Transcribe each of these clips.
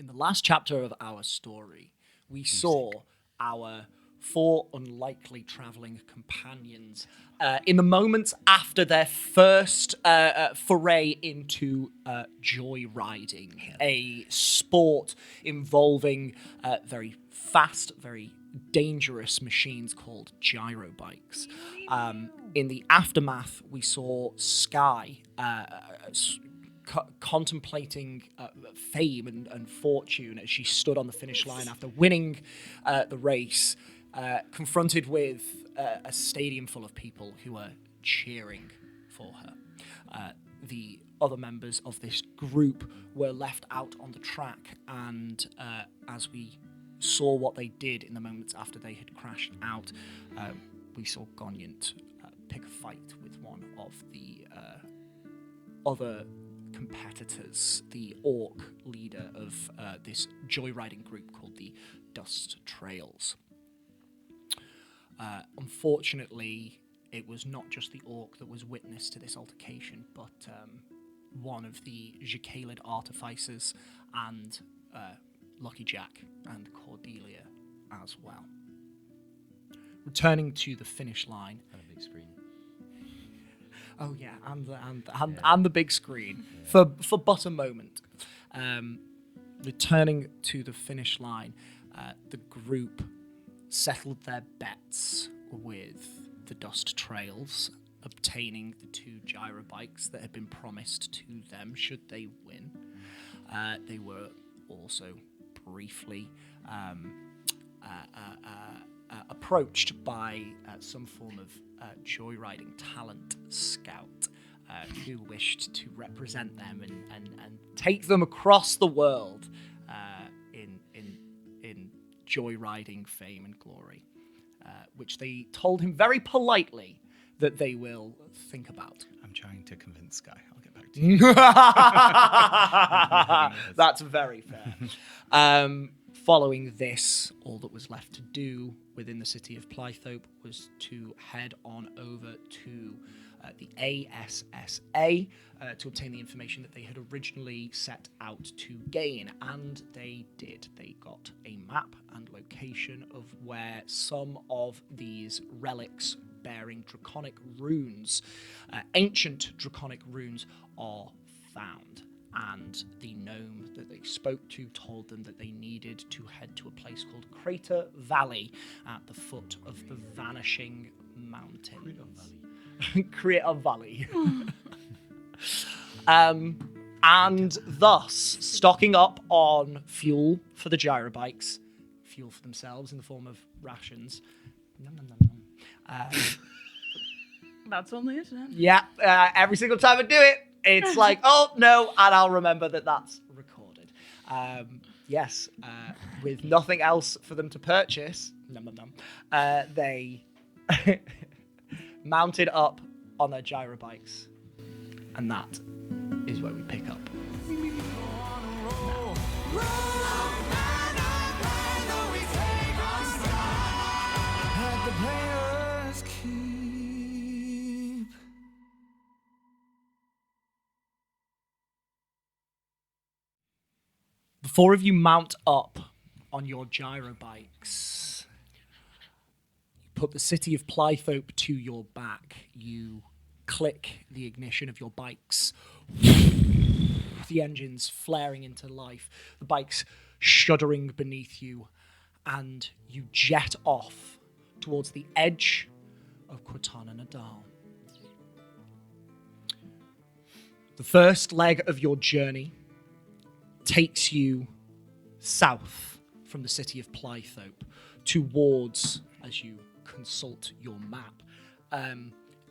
In the last chapter of our story, we saw our 4 unlikely traveling companions in the moments after their first foray into joyriding, a sport involving very fast, very dangerous machines called gyro bikes. In the aftermath, we saw Sky contemplating fame and fortune as she stood on the finish line after winning the race, confronted with a stadium full of people who were cheering for her. The other members of this group were left out on the track, and as we saw what they did in the moments after they had crashed out, we saw Goniant pick a fight with one of the other competitors, the orc leader of this joyriding group called the Dust Trails. Unfortunately, it was not just the orc that was witness to this altercation, but one of the Jacalid artificers and Lucky Jack and Cordelia as well. Returning to the finish line. And a big screen. Oh yeah, and the big screen for but a moment. Returning to the finish line, the group settled their bets with the Dust Trails, obtaining the 2 gyro bikes that had been promised to them should they win. They were also briefly approached by some form of joyriding talent scout who wished to represent them and take them across the world in joyriding fame and glory, which they told him very politely that they will think about. I'm trying to convince Sky. I'll get back to you. That's very fair. Following this, all that was left to do within the city of Plythope was to head on over to the ASSA to obtain the information that they had originally set out to gain, and they did. They got a map and location of where some of these relics bearing draconic runes, ancient draconic runes, are found. And the gnome that they spoke to told them that they needed to head to a place called Crater Valley at the foot of the Vanishing Mountains. Crater Valley. And thus, stocking up on fuel for the gyro bikes, fuel for themselves in the form of rations. Nom, nom, nom, nom. That's on the internet. Yeah, every single time I do it, it's like, oh, no, and I'll remember that that's recorded. Yes, with nothing else for them to purchase, they mounted up on their gyro bikes. And that is where we pick up. The 4 of you mount up on your gyro bikes. You put the city of Plythope to your back. You click the ignition of your bikes. The engines flaring into life. The bikes shuddering beneath you. And you jet off towards the edge of Cortana Nadal. The first leg of your journey takes you south from the city of Plythope towards, as you consult your map,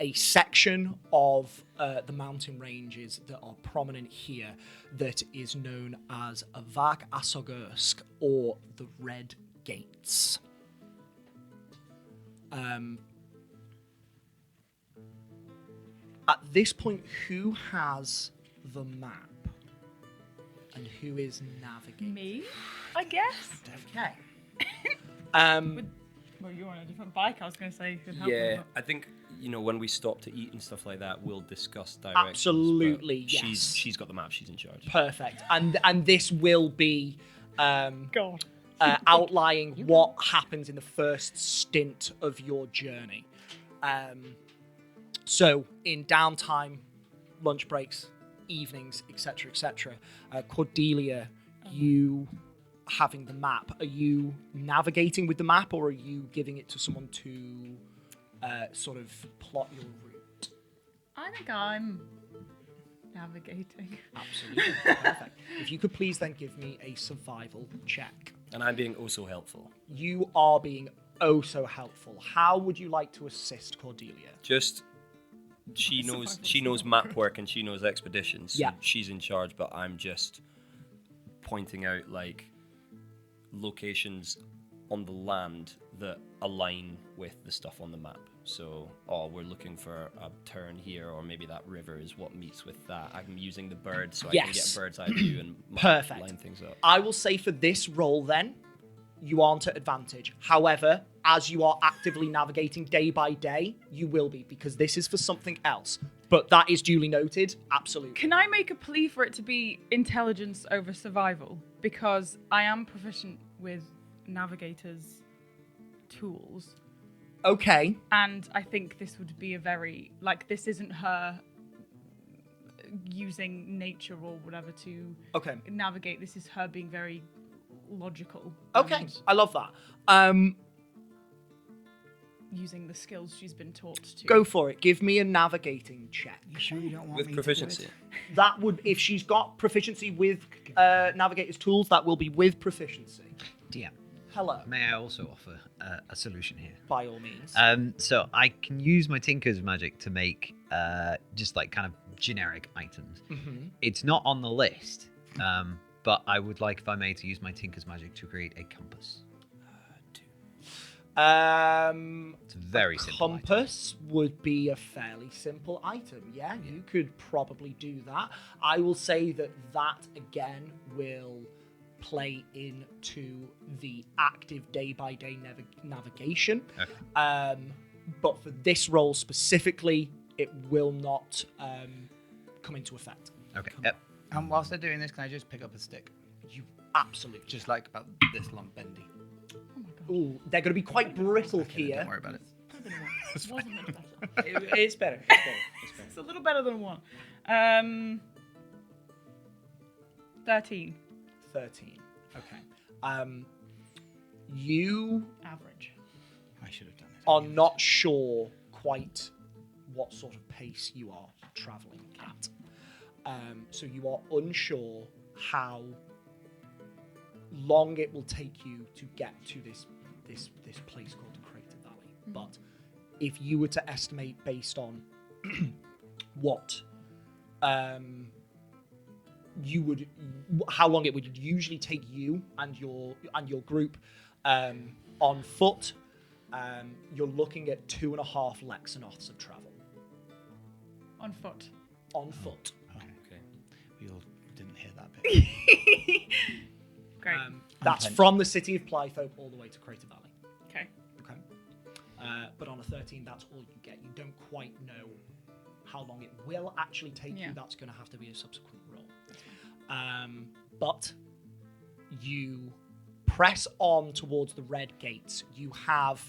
a section of the mountain ranges that are prominent here that is known as Avak Asogursk, or the Red Gates. At this point, who has the map? And who is navigating? Me, I guess. Okay. Well, you're on a different bike. I was going to say you could help me, Yeah, but- I think, when we stop to eat and stuff like that, we'll discuss directions. Absolutely, but yes. She's got the map. She's in charge. Perfect. And this will be God. outlining what happens in the first stint of your journey. So in downtime, lunch breaks, evenings, etc., Cordelia, you having the map, are you navigating with the map, or are you giving it to someone to sort of plot your route? I think I'm navigating. Absolutely. Perfect. If you could please then give me a survival check. And I'm being also helpful. You are being oh so helpful. How would you like to assist Cordelia? Just she knows map work and she knows expeditions. So Yeah. she's in charge, but I'm just pointing out like locations on the land that align with the stuff on the map. So, we're looking for a turn here, or maybe that river is what meets with that. I'm using the bird so I can get Yes. bird's eye view and Perfect. line things up. I will say for this role then, you aren't at advantage. However, as you are actively navigating day by day, you will be, because this is for something else. But that is duly noted, absolutely. Can I make a plea for it to be intelligence over survival? Because I am proficient with navigators' tools. Okay. And I think this would be a very, like, this isn't her using nature or whatever to Okay. navigate. This is her being very logical. Okay. and I love that. using the skills she's been taught to. Go for it. Give me a navigating check. You sure you don't want With me proficiency. to do it? That would, if she's got proficiency with navigator's tools, that will be with proficiency. DM, Hello. may I also offer a solution here? By all means. So I can use my Tinker's Magic to make just like kind of generic items. Mhm. It's not on the list, but I would like, if I may, to use my Tinker's Magic to create a compass. It's a very simple item. Compass would be a fairly simple item. Yeah, you could probably do that. I will say that again will play into the active day-by-day navigation. Okay. But for this role specifically, it will not come into effect. Okay. Yep. And whilst they're doing this, can I just pick up a stick? You absolutely Just like about this long, bendy. Oh my god. Ooh, they're going to be quite brittle Okay, here. Don't worry about it. It wasn't much better. It's better. It's better. It's a little better than one. 13. 13. Okay. You Average. I should have done it. are not sure quite what sort of pace you are traveling at. So you are unsure how long it will take you to get to this place called the Crater Valley. But if you were to estimate based on what how long it would usually take you and your group on foot, you're looking at 2.5 Lexanoths of travel. On foot. On foot. Okay. We all didn't hear that bit. Great. That's Okay. from the city of Plythope all the way to Crater Valley. Okay. Okay. But on a 13, that's all you get. You don't quite know how long it will actually take Yeah. you. That's going to have to be a subsequent roll. But you press on towards the red gates. You have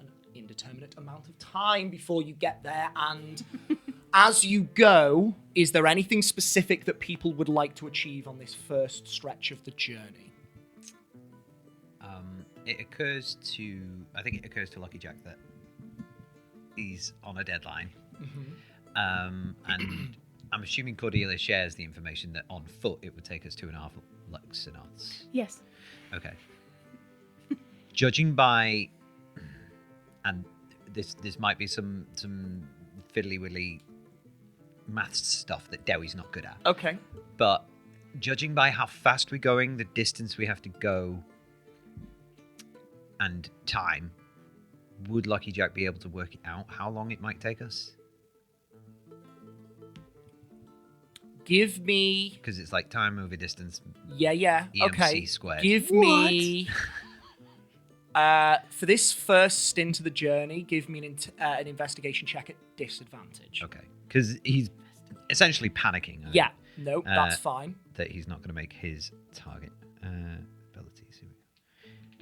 an indeterminate amount of time before you get there, and as you go, is there anything specific that people would like to achieve on this first stretch of the journey? I think it occurs to Lucky Jack that he's on a deadline. Mm-hmm. And I'm assuming Cordelia shares the information that on foot it would take us 2.5 Lexanoths. Yes. Okay. Judging by, and this might be some fiddly widdly maths stuff that Dewey's not good at, Okay. but judging by how fast we're going, the distance we have to go, and time, would Lucky Jack be able to work it out how long it might take us? Give me... Because it's like time over distance. Yeah. EMC Okay. squared. Give me... for this first stint of the journey, give me an investigation check at disadvantage. Okay. Because he's essentially panicking. I think, Yeah. No, that's fine. that he's not going to make his target.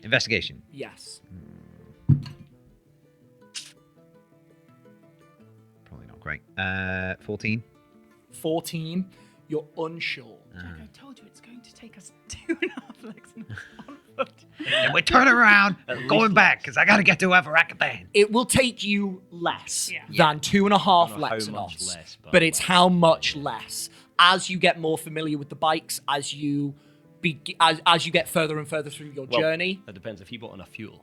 Investigation. Yes. Probably not great. 14. 14. You're unsure. Jack, I told you it's going to take us 2.5 legs and on foot. And we're turning around, going back, because I got to get to Everakaban. It will take you less Yeah. than 2.5 know how lexanos, much less, but but it's less. how much less. As you get more familiar with the bikes, as you as you get further and further through your Well, journey, That depends if he bought enough fuel.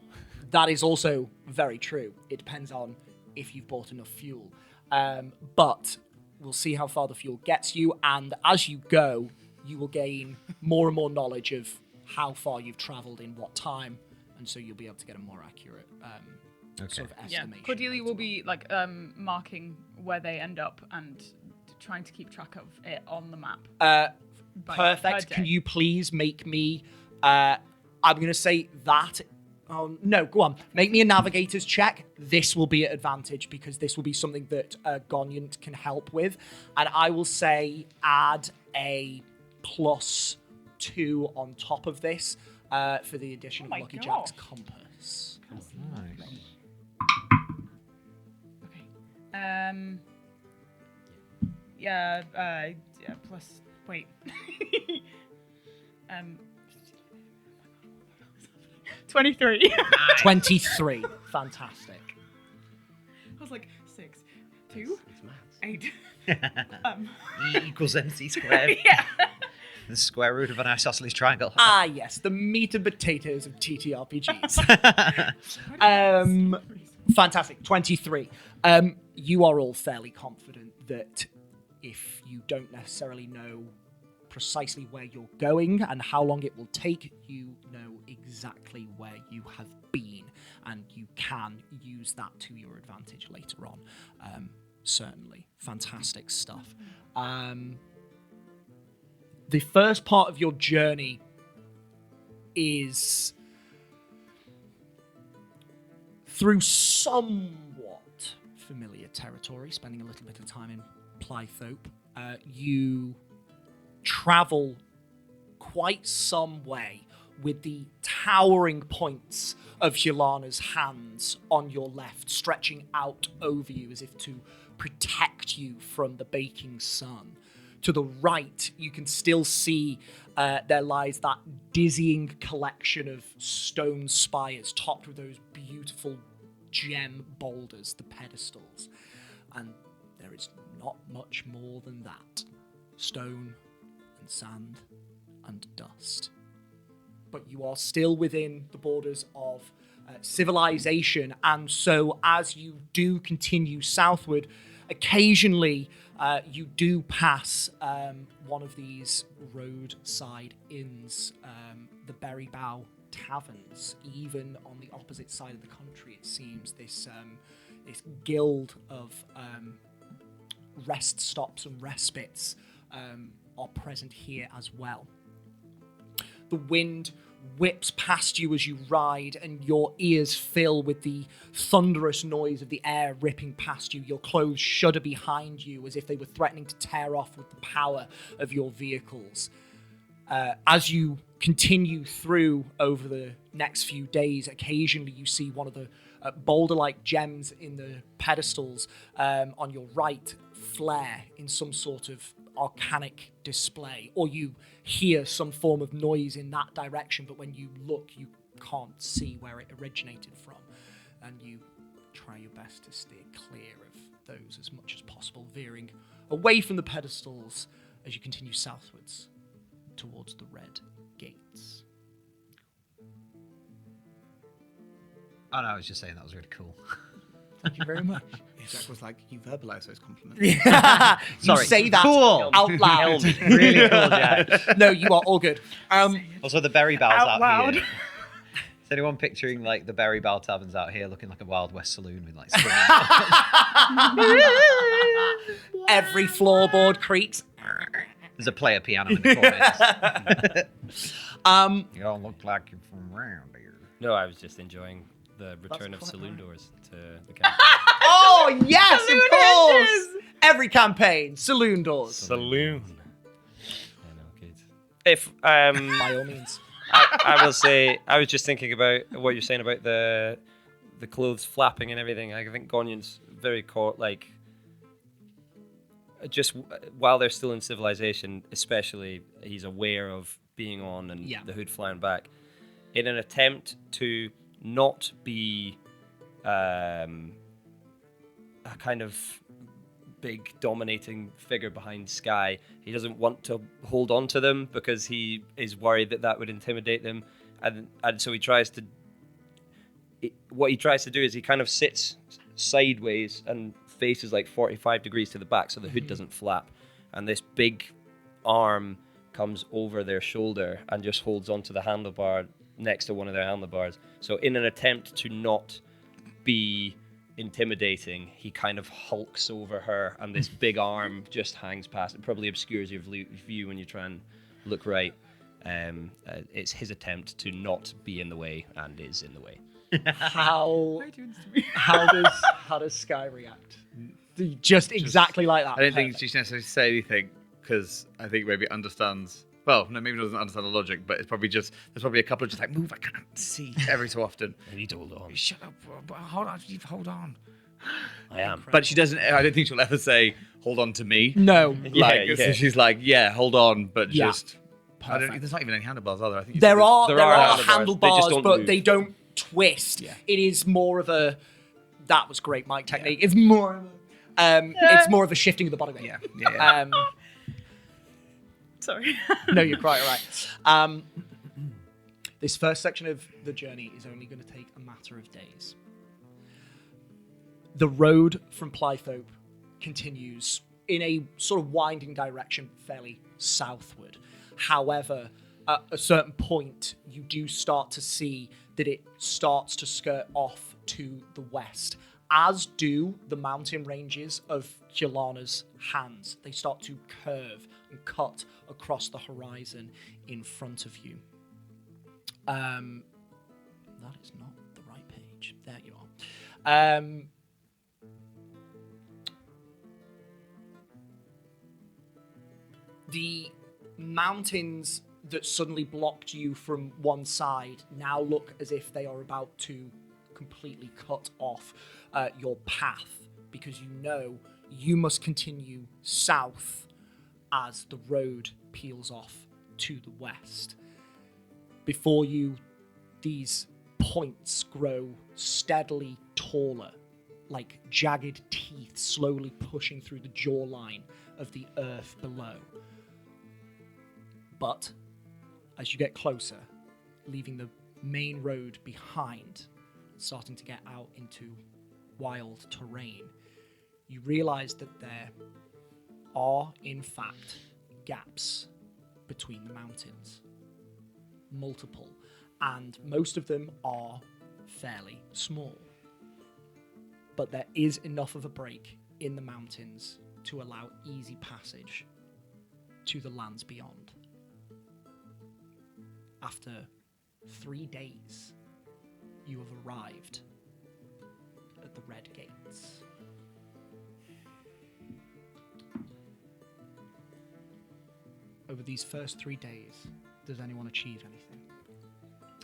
that is also very true. It depends on if you've bought enough fuel. But we'll see how far the fuel gets you, and as you go, you will gain more and more knowledge of how far you've travelled in what time, and so you'll be able to get a more accurate sort of Yeah, estimation. Cordelia later will on. be like marking where they end up and trying to keep track of it on the map. By Perfect. per Can day. you please make me? I'm going to say that. Oh, no, go on. Make me a navigator's check. This will be at advantage because this will be something that Goniant can help with. And I will say add a +2 on top of this for the addition Oh of my Lucky gosh. Jack's compass. Okay. Yeah. Plus. Wait. 23. 23. Fantastic. I was like 6, 2, 8. E equals MC squared. Yeah. The square root of an isosceles triangle. Ah, yes, the meat and potatoes of TTRPGs. Fantastic. 23. You are all fairly confident that if you don't necessarily know precisely where you're going and how long it will take, you know exactly where you have been, and you can use that to your advantage later on. Certainly. Fantastic stuff. The first part of your journey is through somewhat familiar territory, spending a little bit of time in Plythope. You travel quite some way with the towering points of Yelana's hands on your left, stretching out over you as if to protect you from the baking sun. To the right, you can still see there lies that dizzying collection of stone spires topped with those beautiful gem boulders, the pedestals. And there is not much more than that. Stone and sand and dust. But you are still within the borders of civilization, and so as you do continue southward, occasionally you do pass one of these roadside inns, the Berry Bough Taverns. Even on the opposite side of the country, it seems this guild of rest stops and respites are present here as well. The wind whips past you as you ride, and your ears fill with the thunderous noise of the air ripping past you. Your clothes shudder behind you as if they were threatening to tear off with the power of your vehicles. As you continue through over the next few days, occasionally you see one of the boulder-like gems in the pedestals on your right flare in some sort of arcanic display, or you hear some form of noise in that direction, but when you look, you can't see where it originated from, and you try your best to steer clear of those as much as possible, veering away from the pedestals as you continue southwards towards the red gates. Oh no, I was just saying that was really cool. Thank you very much. Jack was like, you verbalise those compliments. You Sorry. say that Cool. out loud. Really cool, Jack. No, you are all good. Also, the berry bowls Out out loud. here. Is anyone picturing like the berry bowl taverns out here looking like a Wild West saloon with like swinging? Every floorboard creaks. There's a player piano in the corner. You don't look like you're from around here. No, I was just enjoying the return of quite saloon right. doors to the campaign. Oh, yes, Saloon of course. hedges. Every campaign, saloon doors. Saloon. I know, kids. If By all means. I will say, I was just thinking about what you're saying about the clothes flapping and everything. I think Goniant's very just while they're still in civilization, especially, he's aware of being on and the hood flying back. In an attempt to not be a kind of big dominating figure behind Sky, he doesn't want to hold on to them because he is worried that would intimidate them, and so he tries to. What he tries to do is he kind of sits sideways and faces like 45 degrees to the back so the hood doesn't flap, and this big arm comes over their shoulder and just holds onto the handlebar next to one of their handlebars. So in an attempt to not be intimidating, he kind of hulks over her, and this big arm just hangs past. It probably obscures your view when you try and look right. It's his attempt to not be in the way, and is in the way. How does Sky react? Just exactly like that. I don't think she necessarily say anything because I think maybe it understands. Well, no, maybe it doesn't understand the logic, but it's probably there's probably a couple of just like, move, I can't see every so often. I need to hold on. Shut up, hold on. I am. But she doesn't. I don't think she'll ever say, hold on to me. No. So she's like, yeah, hold on, but Yeah. just. I don't, there's not even any handlebars, are there? I think There are handlebars. handlebars, They just don't but move. they don't twist. Yeah. It is more of a that was great, Mike technique. It's more of it's more of a shifting of the body weight. Yeah. Sorry. No, you're quite right. This first section of the journey is only going to take a matter of days. The road from Plythope continues in a sort of winding direction, fairly southward. However, at a certain point, you do start to see that it starts to skirt off to the west, as do the mountain ranges of Kielana's hands. They start to curve and cut across the horizon in front of you. That is not the right page. There you are. The mountains that suddenly blocked you from one side now look as if they are about to completely cut off your path, because you know you must continue south as the road peels off to the west. Before you, these points grow steadily taller, like jagged teeth slowly pushing through the jawline of the earth below. But as you get closer, leaving the main road behind, starting to get out into wild terrain, you realize that there are, in fact, gaps between the mountains. Multiple. And most of them are fairly small. But there is enough of a break in the mountains to allow easy passage to the lands beyond. After 3 days, you have arrived at the Red Gates. Over these first 3 days, does anyone achieve anything?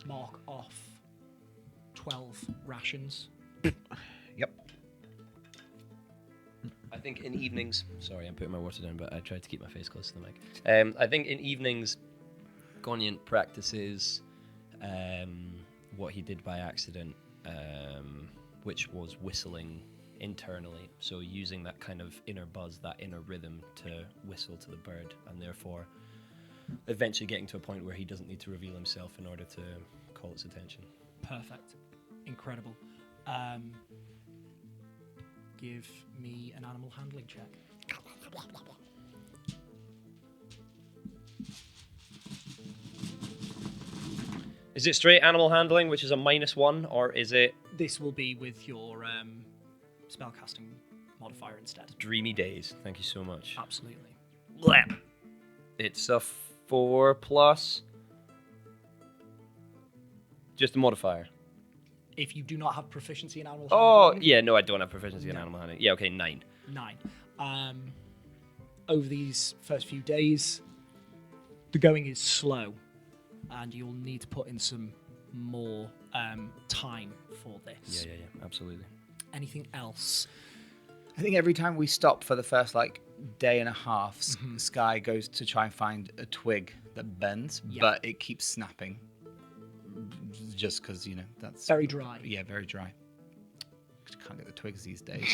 Mark off 12 rations. Yep. I think in evenings... Sorry, I'm putting my water down, but I tried to keep my face close to the mic. I think in evenings, Goniant practices what he did by accident, which was whistling internally. So using that kind of inner buzz, that inner rhythm to whistle to the bird, and therefore eventually getting to a point where he doesn't need to reveal himself in order to call its attention. Perfect. Incredible. Give me an animal handling check. Is it straight animal handling, which is a -1, or is it This will be with your spellcasting modifier instead. dreamy days? Thank you so much. Absolutely. It's a 4+. Just a modifier. If you do not have proficiency in animal Oh, handling, yeah, no, I don't have proficiency in No. animal handling. Yeah, okay, 9. 9. Over these first few days, the going is slow. and you'll need to put in some more time for this. Yeah, absolutely. Anything else? I think every time we stop for the first like day and a half, Sky goes to try and find a twig that bends, but it keeps snapping. Just because, that's Very dry. Yeah, very dry. Can't get the twigs these days.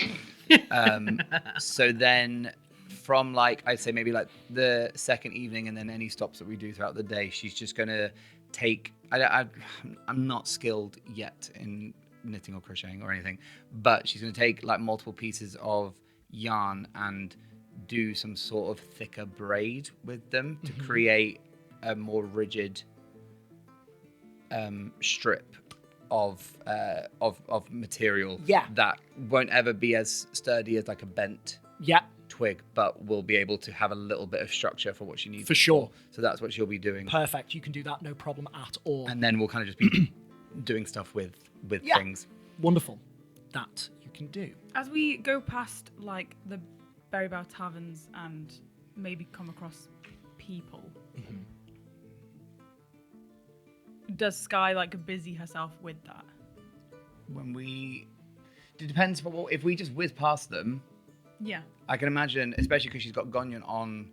So then from I'd say maybe the second evening and then any stops that we do throughout the day, she's just going to take, I'm not skilled yet in knitting or crocheting or anything, but she's going to take multiple pieces of yarn and do some sort of thicker braid with them to create a more rigid strip of material that won't ever be as sturdy as a bent twig, but will be able to have a little bit of structure for what she needs. For sure. So that's what she'll be doing. Perfect. You can do that, no problem at all. And then we'll kind of just be doing stuff with things. Wonderful. That you can do. As we go past the Berrybow taverns and maybe come across people, does Sky busy herself with that? It depends. If we just whiz past them, Yeah. I can imagine, especially because she's got Goniant on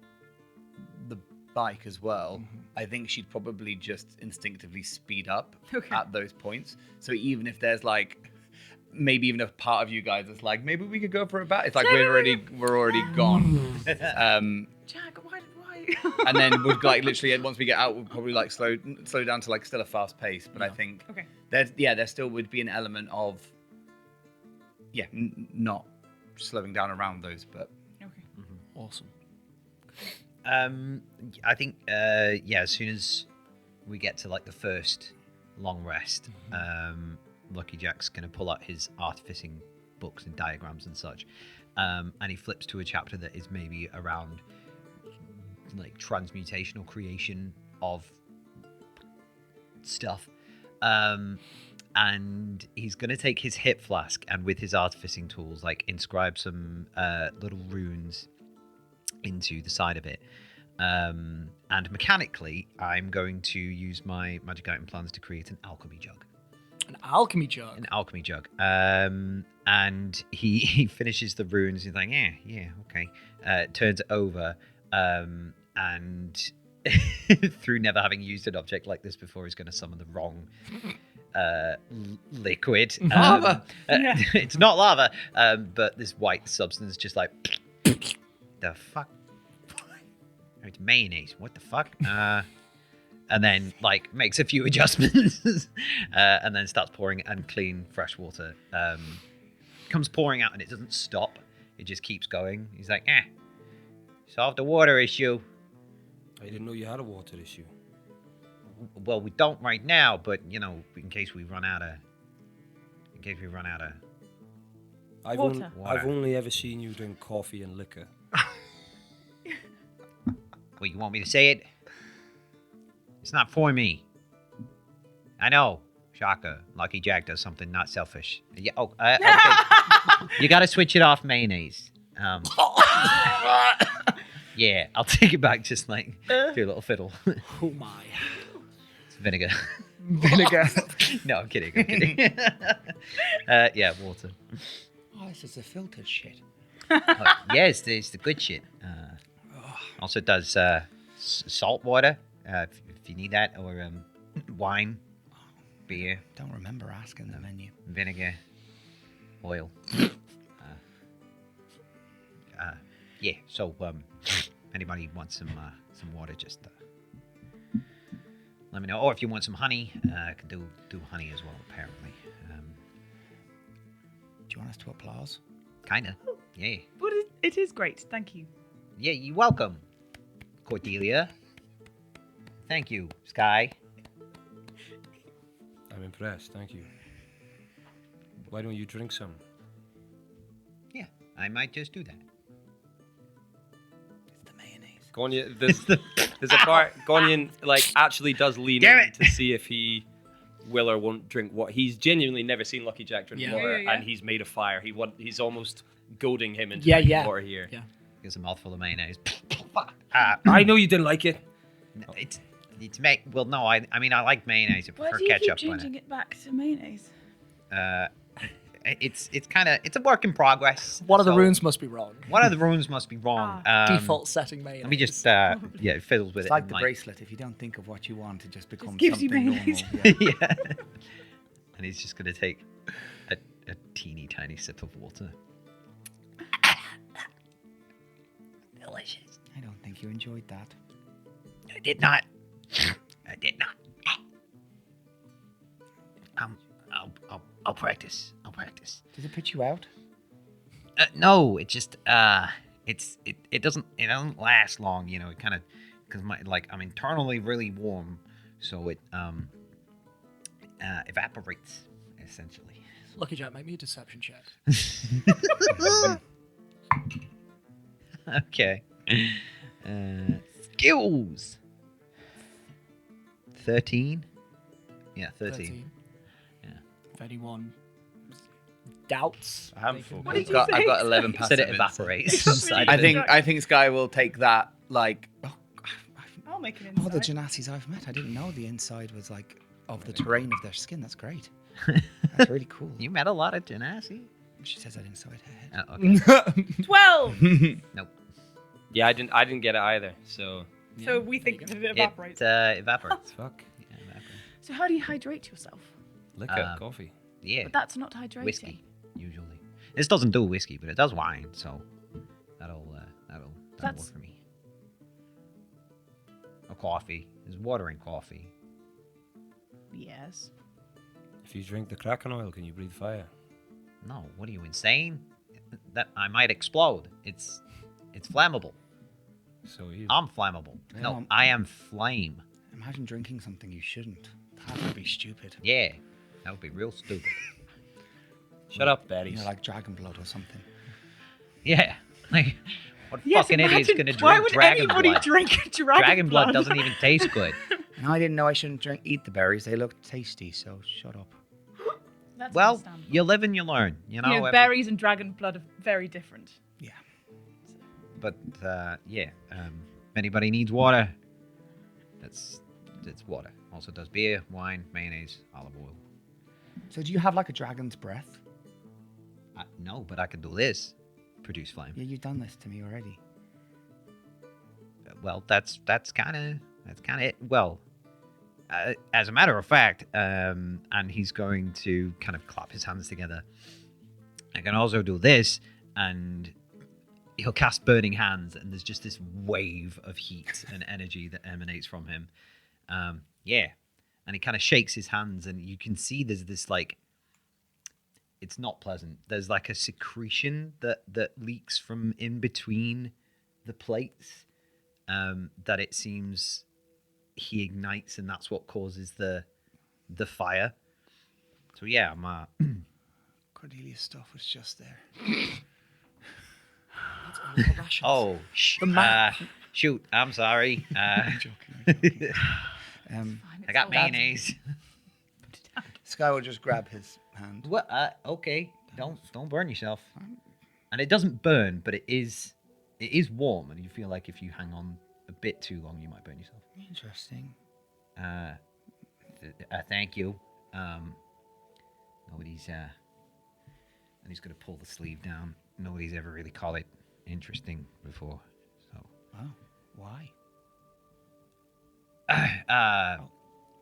the bike as well. I think she'd probably just instinctively speed up at those points. So even if there's maybe even a part of you guys that's maybe we could go for a bat. It's we're already gone. Jack, why? And then we'd literally once we get out, we'll probably slow down to still a fast pace. But I think there still would be an element of not slowing down around those. But Awesome. I think as soon as we get to the first long rest, Lucky Jack's gonna pull out his artificing books and diagrams and such, and he flips to a chapter that is maybe around transmutation or creation of stuff, and he's gonna take his hip flask and with his artificing tools inscribe some little runes into the side of it, and mechanically I'm going to use my magic item plans to create an alchemy jug. An alchemy jug. An alchemy jug. And he finishes the runes. He's like, yeah, okay. Turns it over, and through never having used an object like this before, he's going to summon the wrong liquid. Lava. It's not lava, but this white substance just the fuck. It's mayonnaise. What the fuck? And then makes a few adjustments, and then starts pouring and clean fresh water. Comes pouring out and it doesn't stop. It just keeps going. He's like, solve the water issue. I didn't know you had a water issue. Well, we don't right now, but in case we run out of. I've only ever seen you drink coffee and liquor. Well, you want me to say it? It's not for me. I know. Shaka. Lucky Jack does something not selfish. Yeah. Oh, okay. You got to switch it off mayonnaise. Yeah, I'll take it back. Just do a little fiddle. Oh my. It's vinegar. Vinegar. No, I'm kidding. Yeah, water. Oh, this is a filtered shit. Yes, it's the good shit. Also does salt water. If you need that, or wine, beer, Don't remember asking the menu. vinegar, oil. Yeah. So, anybody wants some water, just let me know. Or if you want some honey, I can do honey as well. Apparently, Do you want us to applause? kinda. Yeah. But it is great. Thank you. Yeah. You're welcome, Cordelia. Thank you, Sky. I'm impressed, thank you. Why don't you drink some? Yeah, I might just do that. It's the mayonnaise. Goniant, there's a part, Goniant actually does lean Damn in it. to see if he will or won't drink what he's genuinely never seen Lucky Jack drink Yeah. water, Yeah. and he's made of fire. He's almost goading him into Yeah, drinking yeah. water here. Yeah. Here's a mouthful of mayonnaise. I know you didn't like it. No, it's It's well, no, I mean I like mayonnaise. I Why prefer do you keep ketchup. changing it back to mayonnaise? It's kind of it's a work in progress. One of the so runes must be wrong. One of the runes must be wrong. Default setting mayonnaise. Let me just it fiddles with It's it. like and, the bracelet. If you don't think of what you want, it just becomes gives you something normal. mayonnaise. Yeah. yeah. And he's just gonna take a teeny tiny sip of water. Delicious. I don't think you enjoyed that. I did not. I did not. I'll practice. I'll practice. Does it put you out? No, it just it doesn't last long. You know, it kind of because I'm internally really warm, so it evaporates essentially. Lucky Jack, make me a deception check. Okay. Skills. 13. Yeah, 13. Yeah. If anyone doubts, A handful. they can What make did you say? I've got 11 Said it passive evaporates. Inside. I think Sky will take that like. Oh, I'll make an all the insight. Genassis I've met, I didn't know the inside was like of the terrain of their skin. That's great. That's really cool. You met a lot of Genasi? She says that inside her head. Okay. 12. Nope. Yeah, I didn't get it either. So So we think that it evaporates. It evaporates. fuck. Yeah, evaporates. So how do you hydrate yourself? Liquor, coffee. Yeah. But that's not hydrating. Whiskey, usually. This doesn't do whiskey, but it does wine, so that'll That's- work for me. Or coffee. There's water in coffee. Yes. If you drink the Kraken oil, can you breathe fire? No, what are you, insane? That I might explode. It's flammable. So you. I'm flammable. No, Yeah. I am flame. Imagine drinking something you shouldn't. That would be stupid. Yeah, that would be real stupid. Shut up, You berries. know, like dragon blood or something. Yeah, like what Yes, fucking idiot's imagine, gonna why drink would dragon anybody blood? drink dragon Blood doesn't even taste good. And I didn't know I shouldn't eat the berries. They look tasty, so shut up. That's Well, understandable. you live and you learn. You know, You know, every- berries and dragon blood are very different. Yeah. But yeah, anybody needs water, that's water. Also does beer, wine, mayonnaise, olive oil. So do you have like a dragon's breath? No, but I can do this. Produce flame. Yeah, you've done this to me already. Well, that's kind of it. Well, as a matter of fact, and he's going to kind of clap his hands together. I can also do this, and he'll cast Burning Hands, and there's just this wave of heat and energy that emanates from him. Yeah, and he kind of shakes his hands, and you can see there's this like. It's not pleasant. There's like a secretion that leaks from in between the plates. That it seems he ignites, and that's what causes the fire. So yeah, I'm Cordelia's stuff was just there. shoot, I'm sorry. I'm joking. I got mayonnaise. Sky will just grab his hand. What? Okay, don't burn yourself. And it doesn't burn, but it is warm, and you feel like if you hang on a bit too long, you might burn yourself. Interesting. Thank you. Nobody's and he's gonna pull the sleeve down. Nobody's ever really called it interesting before. So Oh, why?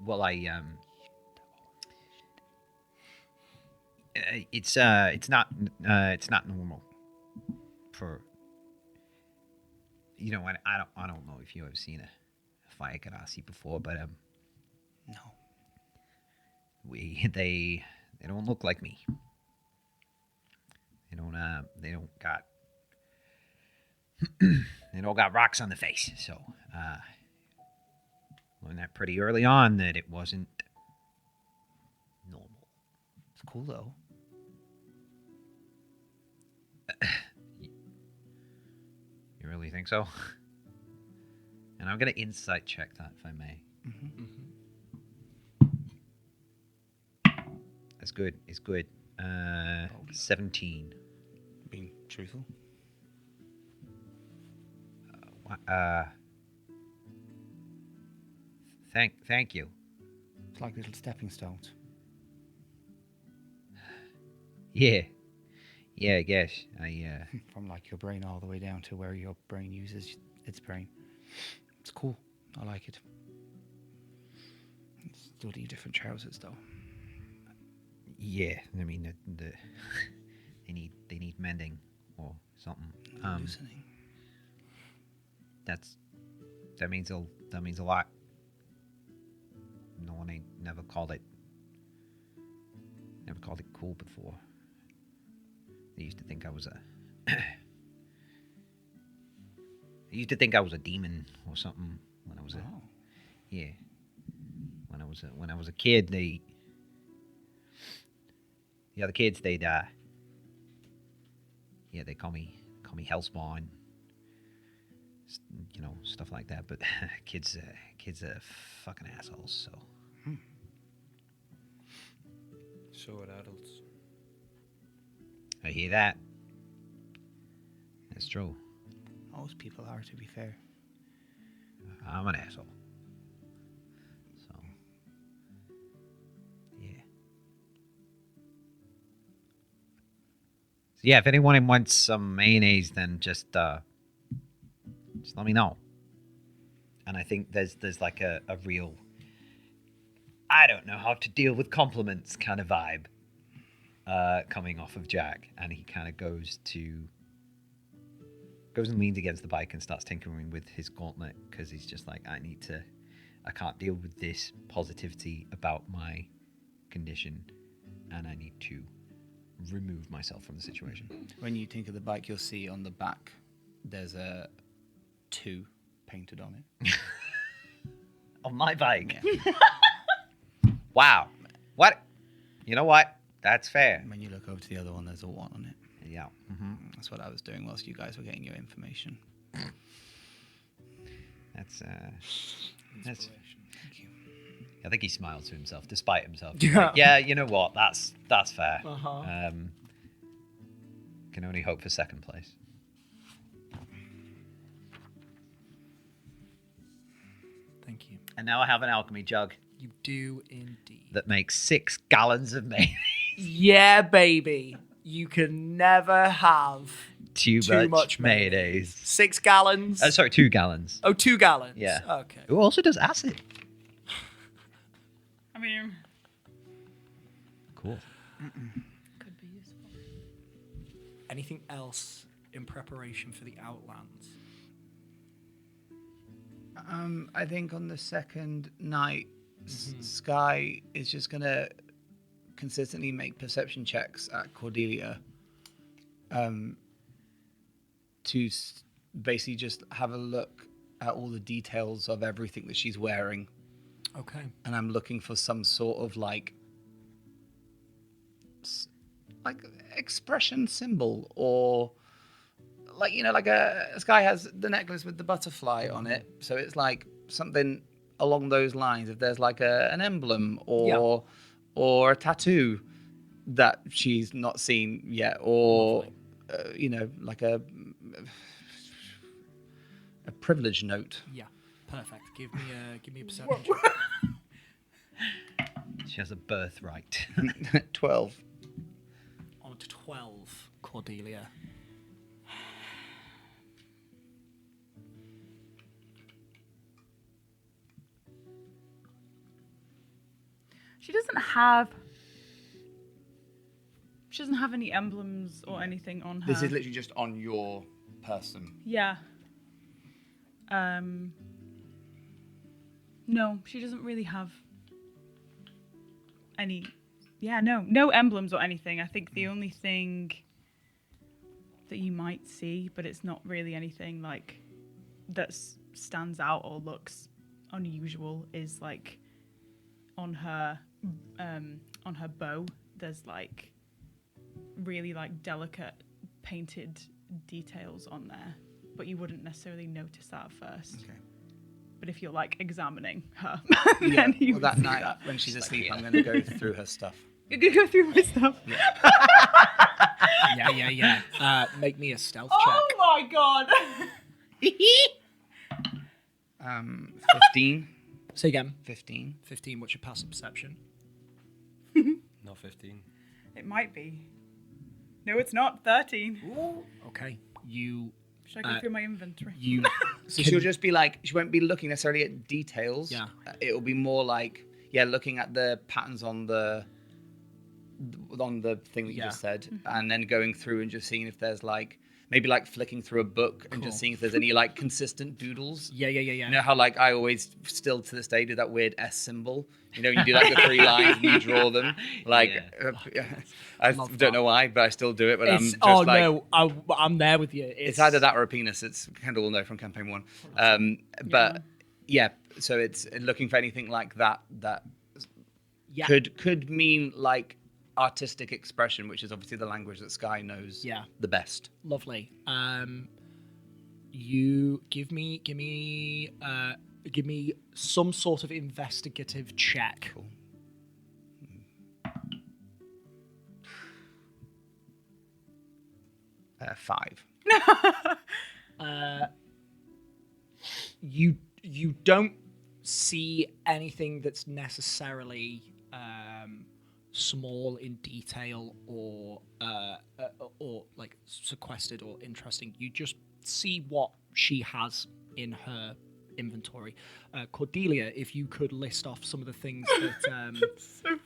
well, it's not normal for you know. I don't know if you ever seen a fire Ganassi before, but No. they don't look like me. They don't got they don't got rocks on the face. So learned that pretty early on that it wasn't normal. It's cool though. You really think so? And I'm gonna insight check that if I may. That's good. It's good. 17. Being truthful. Thank you. It's like little stepping stones. Yeah. Yeah, I guess. From like your brain all the way down to where your brain uses its brain. It's cool. I like it. It's bloody different trousers though. Yeah, I mean, they need mending or something. Loosening. That means a lot. No one ain't never called it cool before. They used to think I was a demon or something when I was when I was a kid. The other kids, they call me Hellspawn, stuff like that. But kids are fucking assholes. So So are adults. I hear that. That's true. Most people are, to be fair. I'm an asshole. So yeah. So yeah, if anyone wants some mayonnaise, then just let me know. And I think there's like a real I don't know how to deal with compliments kind of vibe coming off of Jack, and he kind of goes and leans against the bike and starts tinkering with his gauntlet because he's just like, I can't deal with this positivity about my condition, and I need to remove myself from the situation. When you think of the bike, you'll see on the back there's a 2 painted on it. On my bike. Yeah. Wow. What? You know what? That's fair. When you look over to the other one, there's a 1 on it. Yeah. Mm-hmm. That's what I was doing whilst you guys were getting your information. That's Thank you. I think he smiles to himself, despite himself. Yeah. Like, yeah, you know what? That's fair. Uh-huh. Can only hope for second place. Thank you. And now I have an alchemy jug You do indeed. that makes 6 gallons of mayonnaise. Yeah, baby. You can never have Too much mayonnaise. 6 gallons. Sorry, 2 gallons. Oh, 2 gallons. Yeah. Okay. Who also does acid? I mean, Cool. could be useful. Anything else in preparation for the Outlands? I think on the second night, Sky is just going to consistently make perception checks at Cordelia to basically just have a look at all the details of everything that she's wearing. Okay. And I'm looking for some sort of like expression symbol, or like, like Sky has the necklace with the butterfly on it, so it's like something along those lines. If there's like an emblem or a tattoo that she's not seen yet, or like a privilege note. Yeah. Perfect. Give me a perception check. She has a birthright. 12. On to 12, Cordelia. She doesn't have any emblems or anything on her. This is literally just on your person. Yeah. No, she doesn't really have any. Yeah, no emblems or anything. I think the only thing that you might see, but it's not really anything like that stands out or looks unusual, is like on her bow. There's like really like delicate painted details on there, but you wouldn't necessarily notice that at first. Okay. But if you're like examining her, Yeah, then you well, would that see night that. when she's asleep, I'm going to go through her stuff. You're gonna go through my stuff. Yeah. Make me a stealth Oh my god! 15. Say again. 15. 15. What's your passive perception? Not 15. It might be. No, it's not. 13. Okay. You. Should I go through my inventory? You. So she'll just be like, she won't be looking necessarily at details. Yeah. It'll be more like, yeah, looking at the patterns on the thing that you just said, and then going through and just seeing if there's like, maybe like flicking through a book and just seeing if there's any like consistent doodles. Yeah. You know how like I always still to this day do that weird S symbol. You know, you do like the 3 lines and you draw them. Like, I don't know why, but I still do it. But I'm just like, I'm there with you. it's either that or a penis. It's Kendall will know from campaign 1. But yeah, so it's looking for anything like that could mean like artistic expression, which is obviously the language that Sky knows the best. Lovely. You give me some sort of investigative check. Cool. 5. You don't see anything that's necessarily small in detail or like sequestered or interesting. You just see what she has in her inventory. Cordelia, if you could list off some of the things that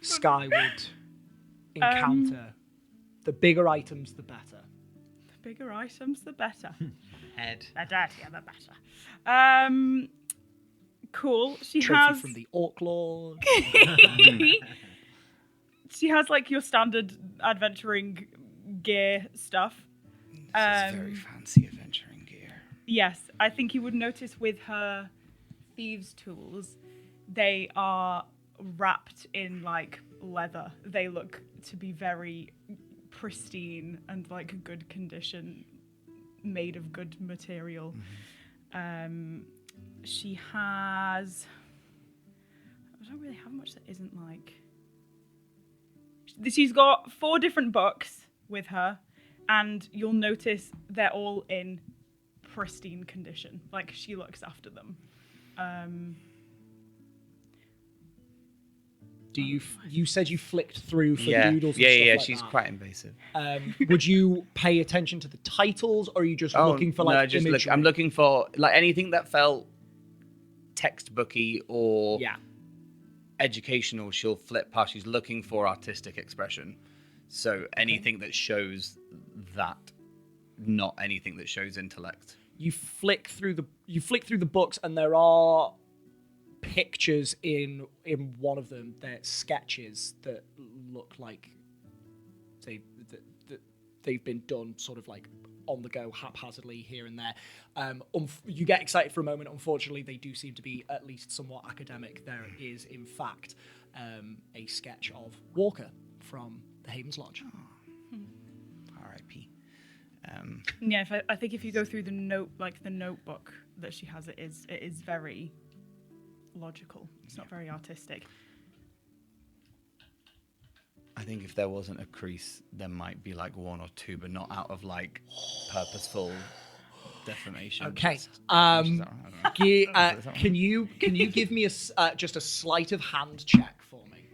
Sky would encounter. The bigger items, the better. The bigger items, the better. Head. The dirtier, the better. Cool. She Trophy has from the Orc Lord. She has like your standard adventuring gear stuff. This is very fancy adventuring gear. Yes, I think you would notice with her thieves' tools, they are wrapped in like leather. They look to be very pristine and like good condition, made of good material. She has. I don't really have much that isn't like. She's got 4 different books with her, and you'll notice they're all in pristine condition. Like, she looks after them. Do you said you flicked through for Yeah, doodles? And yeah, stuff yeah. like She's that. quite invasive. Would you pay attention to the titles, or are you just looking for like no, just imagery? I'm looking for like anything that felt textbooky or educational. She'll flip past. She's looking for artistic expression. So anything that shows that, not anything that shows intellect. You flick through the books, and there are pictures in one of them. They're sketches that look like they've been done sort of like on the go, haphazardly here and there. You get excited for a moment. Unfortunately, they do seem to be at least somewhat academic. There is, in fact, a sketch of Walker from the Havens Lodge. R.I.P. Yeah, I think if you go through the notebook that she has, it is very logical. It's not very artistic. I think if there wasn't a crease, there might be like 1 or 2, but not out of like purposeful deformation. Okay. Is that right? Can you give me just a sleight of hand check for me?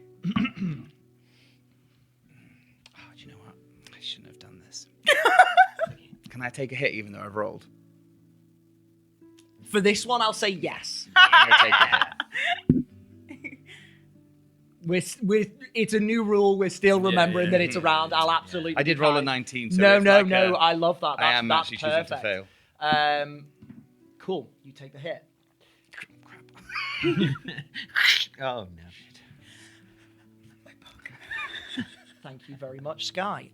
Oh, do you know what? I shouldn't have done this. Can I take a hit even though I've rolled? For this one, I'll say yes. I'm gonna take a hit. It's a new rule. We're still remembering that it's around. I'll absolutely. I did roll a 19. So No. it's like I love that. I am that's actually choosing to perfect. fail. Cool. You take the hit. Oh, no. Thank you very much, Sky.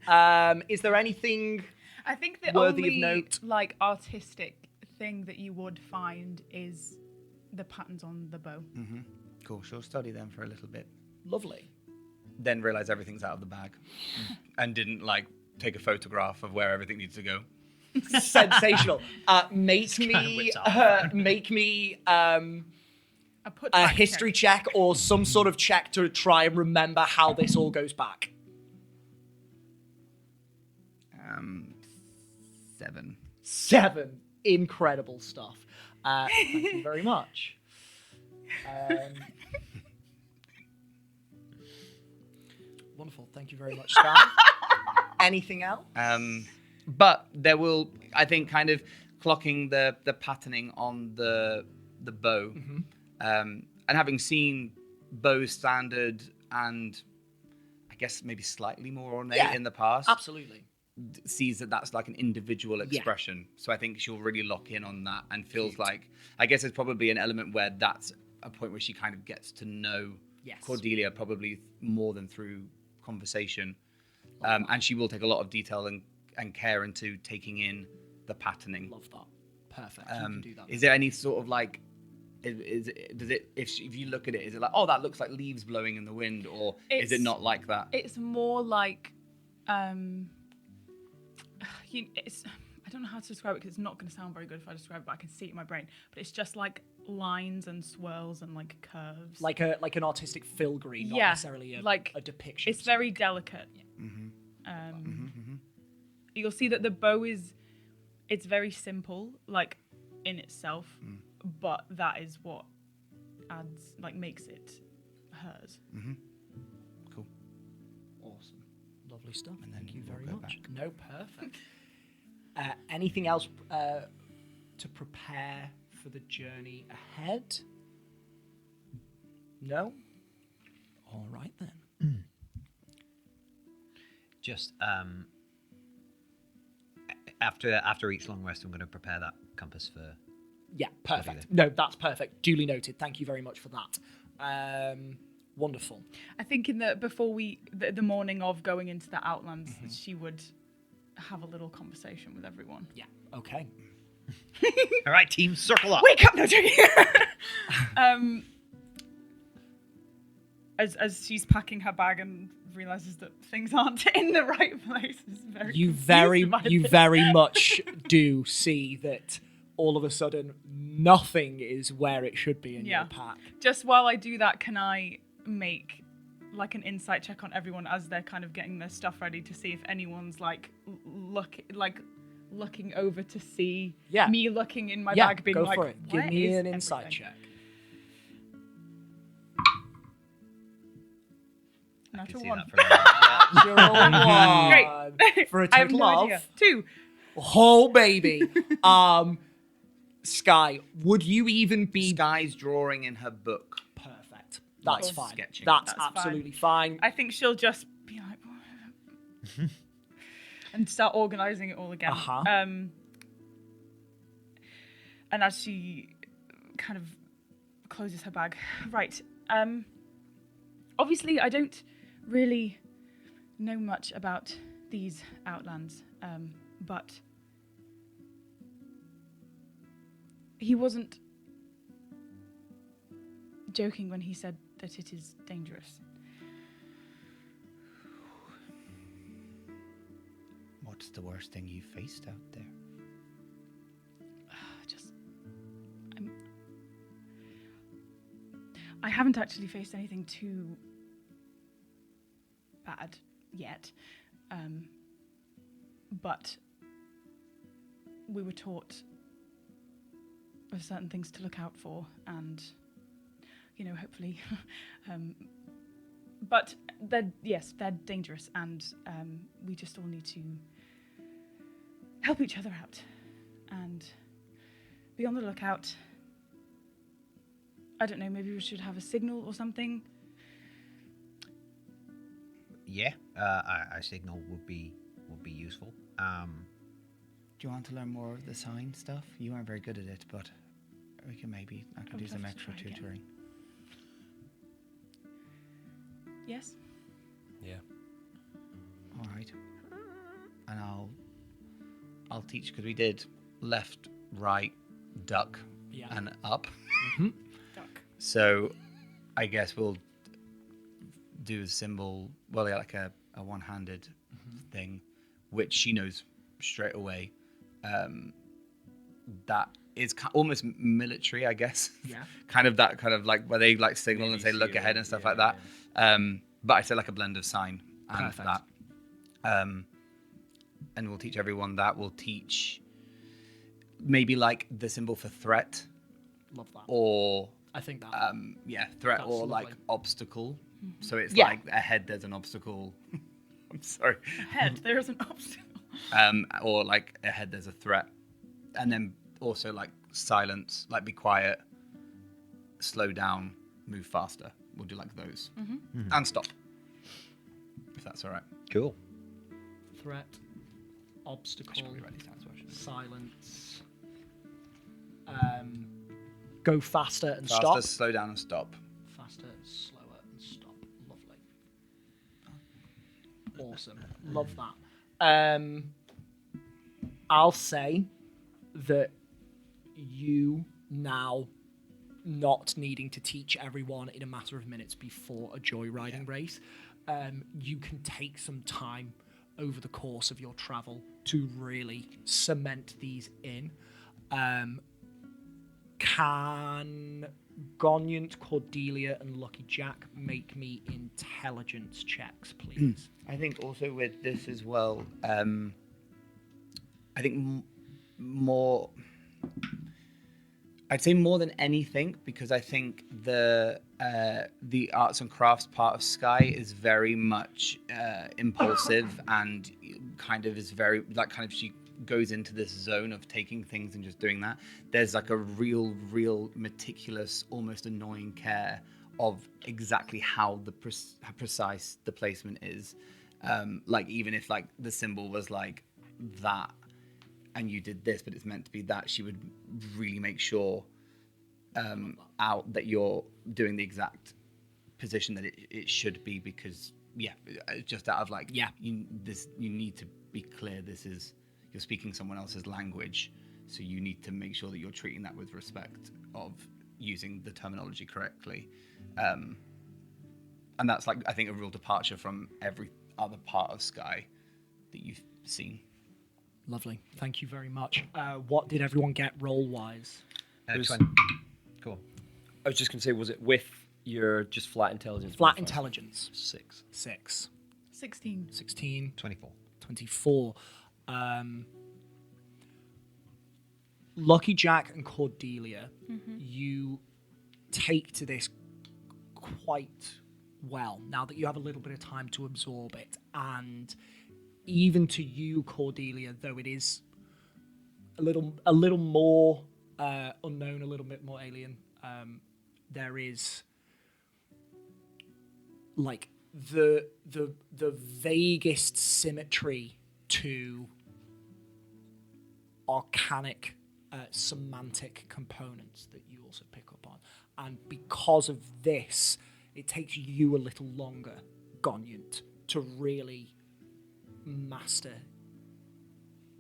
Is there anything I think the worthy only of note? like artistic thing that you would find is the patterns on the bow. Cool. She'll study them for a little bit. Lovely? Then realize everything's out of the bag, and didn't like take a photograph of where everything needs to go. Sensational. Make me I put a back history check. check or some sort of check to try and remember how this all goes back. 7. 7. Incredible stuff. Thank you very much. Wonderful. Thank you very much, Sky. Anything else? But there will, I think, kind of clocking the patterning on the bow, and having seen bows standard and I guess maybe slightly more ornate in the past, Absolutely. sees that that's like an individual expression. So I think she'll really lock in on that and feels like, I guess there's probably an element where that's a point where she kind of gets to know Cordelia probably more than through conversation. And she will take a lot of detail and care into taking in the patterning. Love that. Perfect. You can do that. Is there any sort of like, if you look at it, is it like, oh, that looks like leaves blowing in the wind, or is it not like that? It's more like, I don't know how to describe it because it's not going to sound very good if I describe it, but I can see it in my brain. But it's just like lines and swirls and like curves, like an artistic filigree, not necessarily a depiction. It's very delicate. You'll see that the bow it's very simple, like in itself, but that is what makes it hers. Cool. Awesome. Lovely stuff. And then Thank you we'll very go much. back. No, perfect. Anything else to prepare for the journey ahead? No? All right then. Just after each long rest, I'm going to prepare that compass for. Yeah, perfect. No, that's perfect. Duly noted. Thank you very much for that. Wonderful. I think before the morning of going into the Outlands, she would have a little conversation with everyone. Yeah. Okay. All right, team, circle up. Wake up, no joking. As she's packing her bag and realizes that things aren't in the right place, you very much do see that all of a sudden nothing is where it should be in your pack. Just while I do that, can I make like an insight check on everyone as they're kind of getting their stuff ready to see if anyone's looking over to see me looking in my bag, being go like, for it. Give me an everything? insight check. Natural See one. that from You're all one. Great. For a I have total no of idea. 2. Oh baby. Sky, would you even be Sky's drawing in her book. perfect? That's Like fine. sketching. That's That's absolutely fine. I think she'll just be like, and start organising it all again. And as she kind of closes her bag, right. Obviously, I don't really know much about these Outlands, but he wasn't joking when he said that it is dangerous. What's the worst thing you faced out there? I haven't actually faced anything too bad yet, but we were taught of certain things to look out for, and hopefully, but they're dangerous, and we just all need to help each other out and be on the lookout. I don't know, maybe we should have a signal or something. Yeah, a signal would be useful. Do you want to learn more of the sign stuff? You aren't very good at it, but I could do some extra tutoring. Yes? Yeah. All right. And I'll teach, because we did left, right, duck, and up. Duck. So I guess we'll do a symbol, like a one-handed thing, which she knows straight away. That is almost military, I guess. Yeah. kind of like where they like signal and say look ahead and stuff like that. But I say like a blend of sign and Perfect. that. And we'll teach everyone that. We'll teach maybe like the symbol for threat. Love that. Or I think that. Threat That's or like lovely. obstacle. So it's Yeah. like ahead there's an obstacle. I'm sorry. Head, there is an obstacle. Or like ahead there's a threat, and then also like silence, like be quiet, slow down, move faster. We'll do like those, and stop, if that's all right. Cool. Threat, I obstacle, should probably write these down as well, shouldn't silence. Go faster and I? stop. Faster, slow down, and stop. Faster, slower, and stop. Lovely. Awesome. Love that. I'll say that you now not needing to teach everyone in a matter of minutes before a joyriding race, you can take some time over the course of your travel to really cement these in. Can Goniant, Cordelia, and Lucky Jack make me intelligence checks, please? I think also with this as well, I think more. I'd say more than anything, because I think the arts and crafts part of Sky is very much impulsive and kind of is very like kind of she goes into this zone of taking things and just doing that. There's like a real meticulous, almost annoying care of exactly how how precise the placement is. Like even if like the symbol was like that and you did this, but it's meant to be that, she would really make sure out that you're doing the exact position that it should be, because just out of like you need to be clear, you're speaking someone else's language, so you need to make sure that you're treating that with respect of using the terminology correctly, and that's like I think a real departure from every other part of Sky that you've seen. Lovely. Thank you very much. What did everyone get roll-wise? 20. Cool. I was just going to say, was it with your just flat intelligence? Flat modifier? intelligence. 6. 6. 16. 16. 24. 24. Lucky Jack and Cordelia, you take to this quite well now that you have a little bit of time to absorb it, and even to you, Cordelia, though it is a little more unknown, a little bit more alien, there is like the vaguest symmetry to arcanic semantic components that you also pick up on, and because of this, it takes you a little longer, Goniant, to really master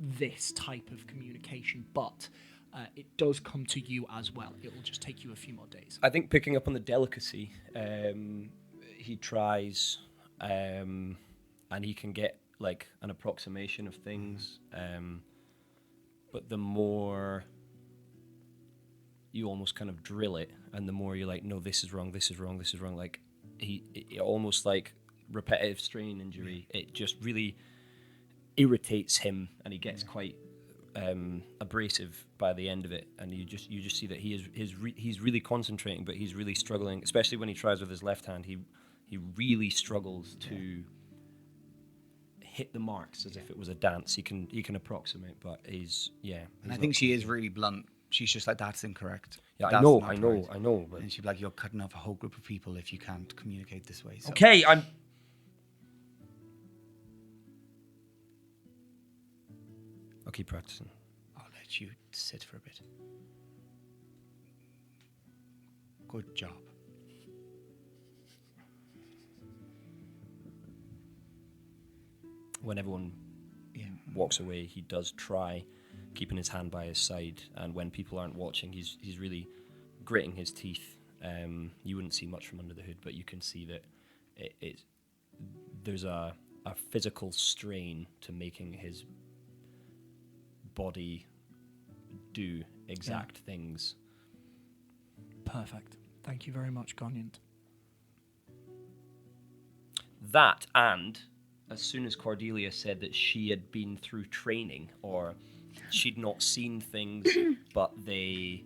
this type of communication, but it does come to you as well. It will just take you a few more days. I think picking up on the delicacy, he tries, and he can get like an approximation of things, but the more you almost kind of drill it, and the more you're like, no, this is wrong, this is wrong, this is wrong. Like it almost like repetitive strain injury. It just really irritates him, and he gets quite abrasive by the end of it. And you just see that he's really concentrating, but he's really struggling, especially when he tries with his left hand. He really struggles to hit the marks as if it was a dance. He can approximate, but And I think she is really blunt. She's just like, that's incorrect. Yeah, That's I know. not But And she'd be like, you're cutting off a whole group of people if you can't communicate this way. So. okay, I'll keep practicing. I'll let you sit for a bit. Good job. When everyone walks away, he does try keeping his hand by his side, and when people aren't watching, he's really gritting his teeth. You wouldn't see much from under the hood, but you can see that there's a physical strain to making his body do exact things. Perfect. Thank you very much, Goniant. That, and as soon as Cordelia said that she had been through training, or she'd not seen things, but they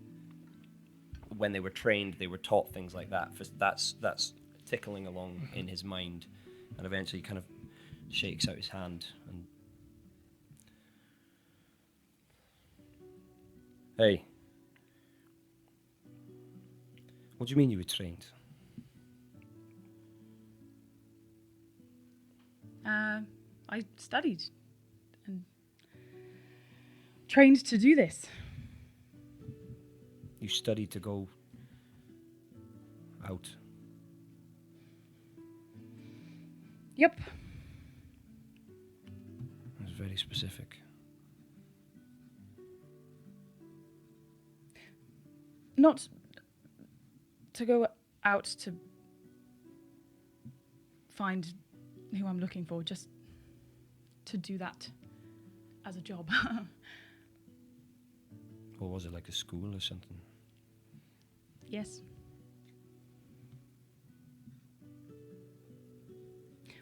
when they were trained, they were taught things like that. That's tickling along in his mind, and eventually he kind of shakes out his hand and, hey, what do you mean you were trained? I studied and trained to do this. You studied to go out. Yep. That's very specific. Not to go out to find who I'm looking for, just to do that as a job. Or was it like a school or something? Yes.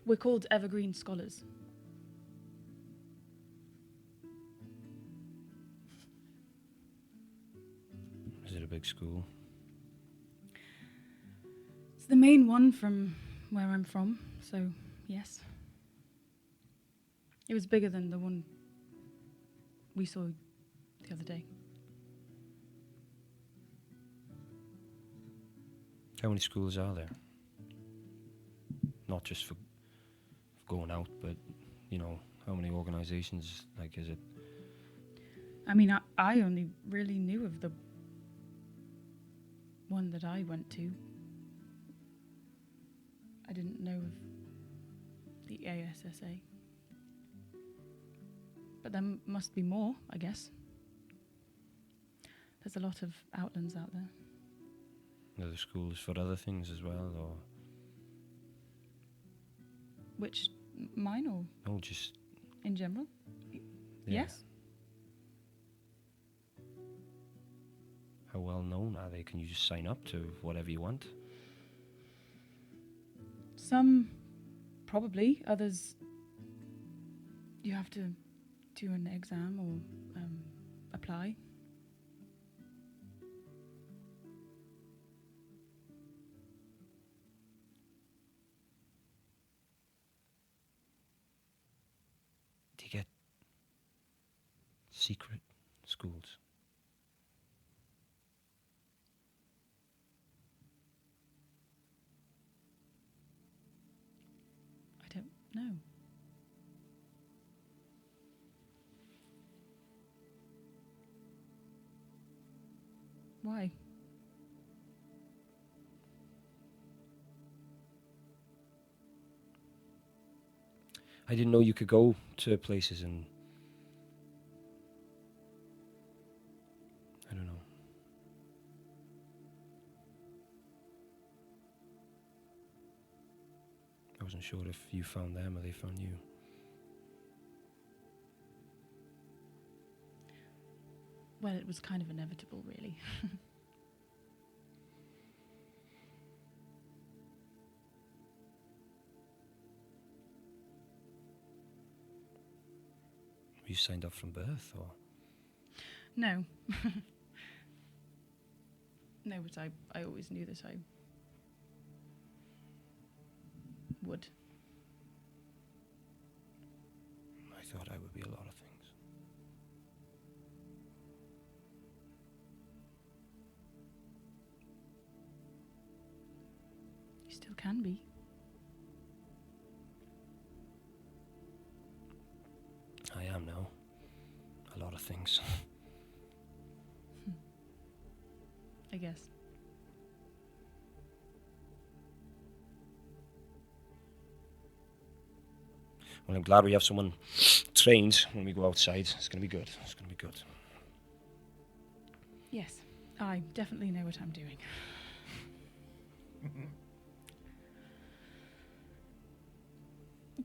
We're called Evergreen Scholars. Is it a big school? It's the main one from where I'm from, so yes. It was bigger than the one we saw the other day. How many schools are there? Not just for going out, but, you know, how many organizations, like, is it? I mean, I only really knew of the one that I went to. I didn't know of the ASSA. But there must be more, I guess. There's a lot of Outlands out there. Are there schools for other things as well, or? Which, mine or No, just. in general? Yeah. Yes. How well known are they? Can you just sign up to whatever you want? Some, probably. Others, you have to do an exam or apply. Do you get secret schools? I don't know. Why? I didn't know you could go to places and. I don't know. I wasn't sure if you found them or they found you. Well, it was kind of inevitable, really. Were you signed up from birth, or? No. No, but I always knew that I would. I thought I would be a lot of things. You still can be. I am now. A lot of things. I guess. Well, I'm glad we have someone trained when we go outside. It's going to be good. It's going to be good. Yes, I definitely know what I'm doing.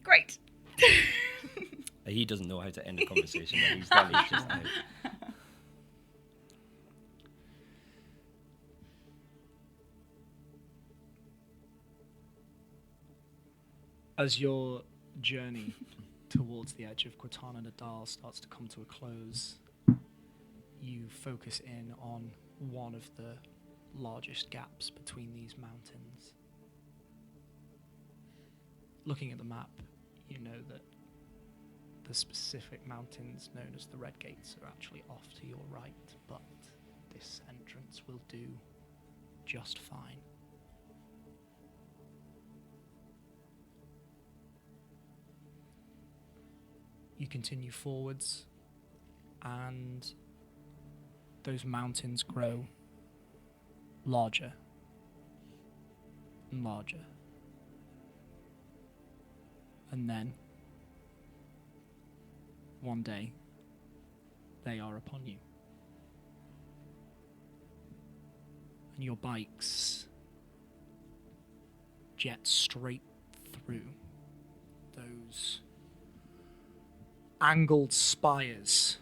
Great. He doesn't know how to end a conversation, but he's done it just now. As your journey towards the edge of Quatana Nadal starts to come to a close, you focus in on one of the largest gaps between these mountains. Looking at the map, you know that the specific mountains known as the Red Gates are actually off to your right, but this entrance will do just fine. You continue forwards, and those mountains grow larger and larger. And then, one day, they are upon you. And your bikes jet straight through those angled spires.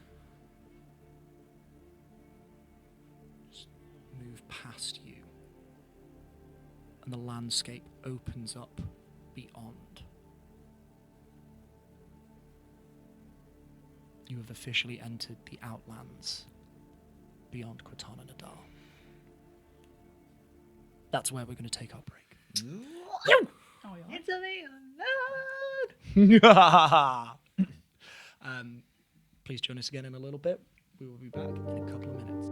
Just move past you. And the landscape opens up beyond. You have officially entered the Outlands beyond Cortana Nadal. That's where we're going to take our break. Oh, yeah. It's a Please join us again in a little bit. We will be back in a couple of minutes.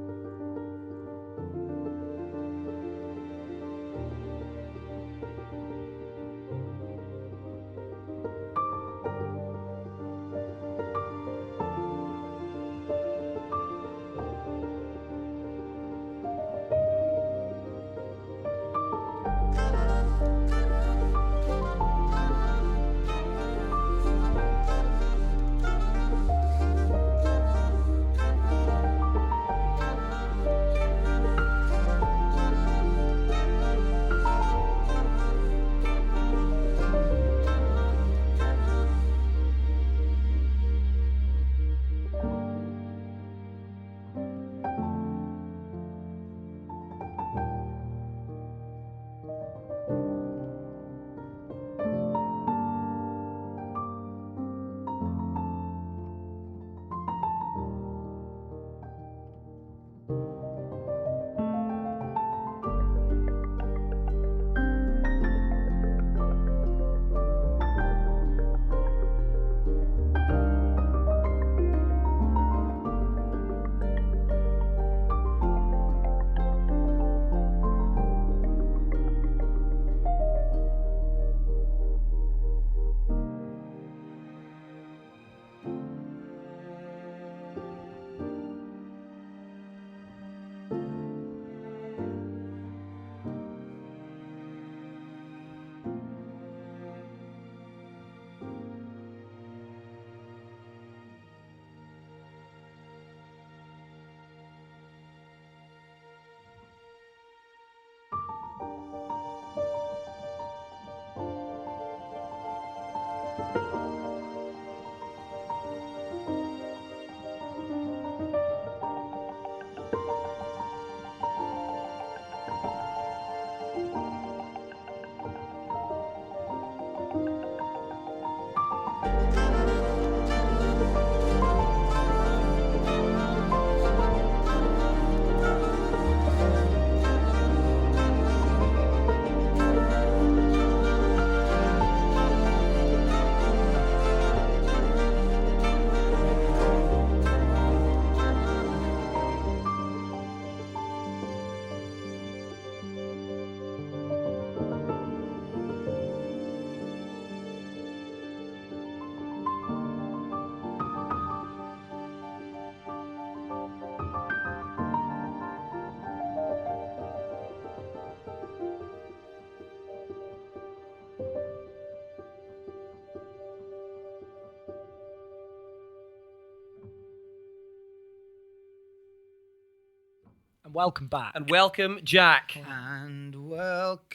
And welcome back. And welcome, Jack. And welcome.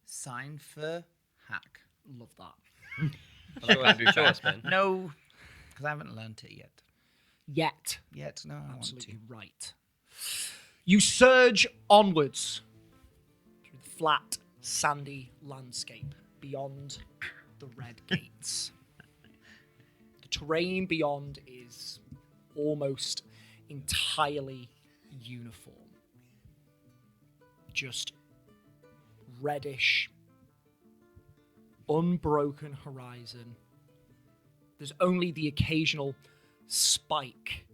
Sign for hack. Love that. Show us, man. No, because I haven't learnt it yet. Yet. No, I Absolutely want right. You surge onwards through the flat, sandy landscape beyond the Red Gates. The terrain beyond is almost entirely uniform. just reddish, unbroken horizon. There's only the occasional spike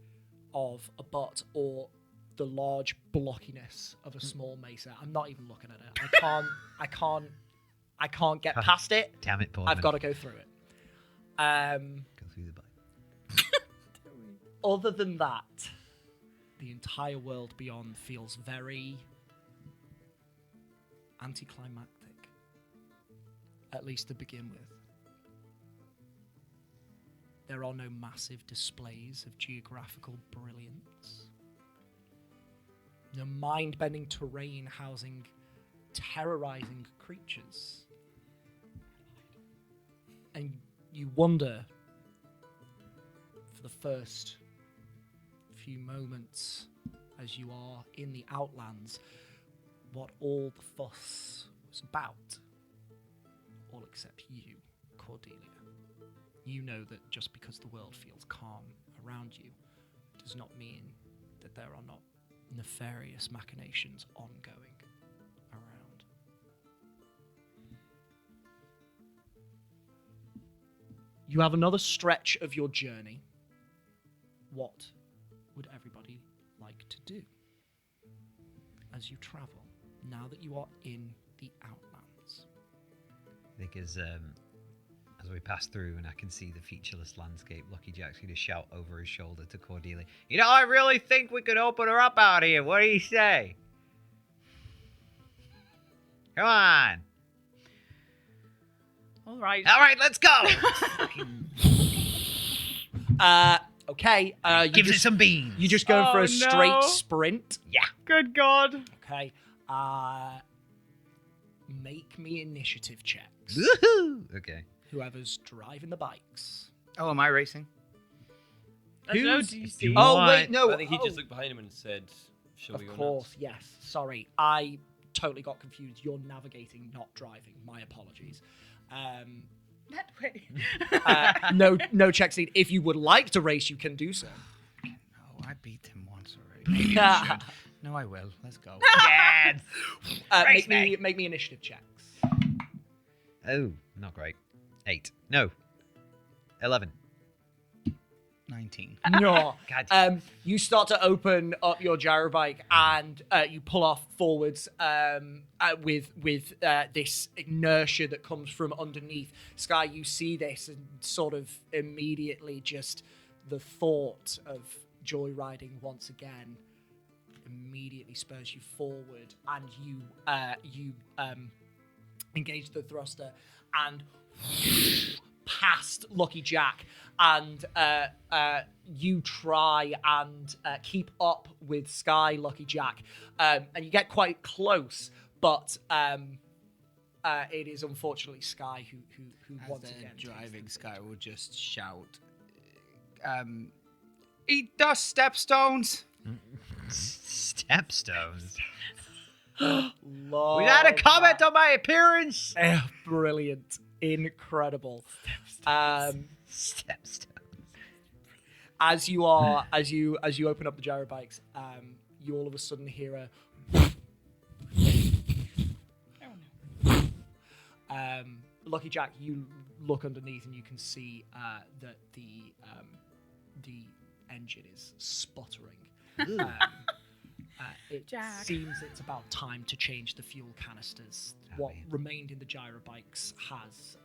of a butt or the large blockiness of a small mesa. I'm not even looking at it. I can't get past it. Damn it, Paul. I've got to go through it. Go through the bite. Other than that, the entire world beyond feels very anticlimactic, at least to begin with. There are no massive displays of geographical brilliance. No mind-bending terrain housing terrorizing creatures. And you wonder, for the first few moments as you are in the Outlands, what all the fuss was about. All except you, Cordelia. You know that just because the world feels calm around you does not mean that there are not nefarious machinations ongoing around. You have another stretch of your journey. What would everybody like to do as you travel, now that you are in the Outlands? I think as we pass through and I can see the featureless landscape, Lucky Jack's going to shout over his shoulder to Cordelia, "You know, I really think we could open her up out here. What do you say? Come on. All right. All right, let's go." Okay. Gives it some beans. You just going for Oh, a straight no. sprint. Yeah. Good God. Okay. Make me initiative checks. Woohoo! Okay. Whoever's driving the bikes. Oh, am I racing? I don't know, Who's- do you you see? want- Oh wait, no. I think he oh, just looked behind him and said, "Shall we Of go course, yes. Sorry, I totally got confused. You're navigating, not driving. My apologies. That way. No check seat. If you would like to race, you can do so. No, I beat him once already. Maybe I should. No, I will. Let's go. Yes. Race Make me initiative checks. Oh, not great. 8. No. 11. 19. No. God. You start to open up your gyro bike and you pull off forwards with this inertia that comes from underneath. Sky, you see this and sort of immediately just the thought of joyriding once again immediately spurs you forward, and you engage the thruster and past Lucky Jack, and you try and keep up with Sky, Lucky Jack, and you get quite close, but it is unfortunately Sky who As once the again driving Sky will just shout, "Eat dust, stepstones!" Stepstones. Love We had a comment that. on my appearance. Brilliant, incredible. Stepstones. As you open up the gyro bikes, you all of a sudden hear a. Lucky Jack, you look underneath and you can see that the engine is sputtering. It Jack. seems it's about time to change the fuel canisters. What Happy. remained in the gyro bikes has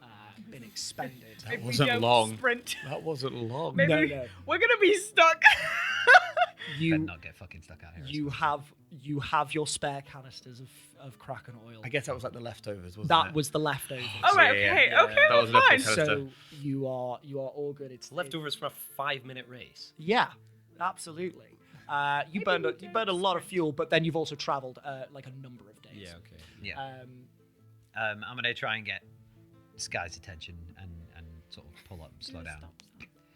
been expended. If we wasn't don't long. Sprint, That wasn't long. maybe No. we're gonna be stuck. Better You not get fucking stuck out here. you have your spare canisters of Kraken oil. I guess that was like the leftovers, wasn't That it? was the leftovers. All right, Yeah, okay, yeah. okay, That was that's fine. leftover. So you are all good. It's Leftovers from a 5-minute race. Yeah, absolutely. You burned a lot of fuel, but then you've also travelled like a number of days. Yeah, okay. Yeah. I'm gonna try and get Sky's attention and sort of pull up, slow down,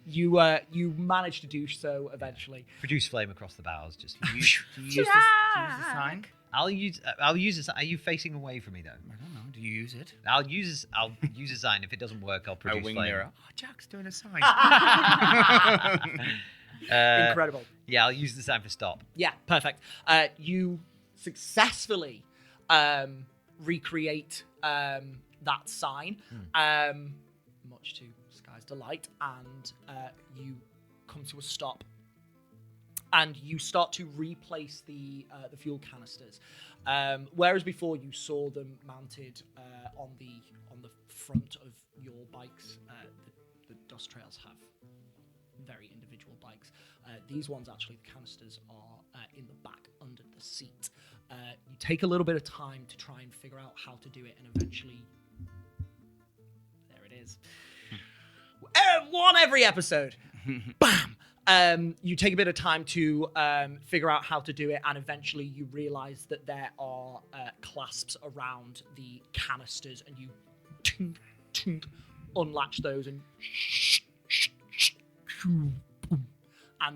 You managed to do so eventually. produce flame across the bows. Just Do you use the sign? I'll use this. Are you facing away from me though? I don't know. Do you use it? I'll use a sign. If it doesn't work, I'll A produce wing flame. mirror. Oh, Jack's doing a sign. Incredible. Yeah, I'll use the sign for stop. Yeah, perfect. You successfully recreate that sign, much to Sky's delight, and you come to a stop. And you start to replace the fuel canisters, whereas before you saw them mounted on the front of your bikes. The dust trails have very individual bikes. These ones, actually, the canisters are in the back under the seat. You take a little bit of time to try and figure out how to do it, and eventually, there it is. One every episode. Bam. You take a bit of time to figure out how to do it, and eventually you realize that there are clasps around the canisters, and you tink, tink, unlatch those, and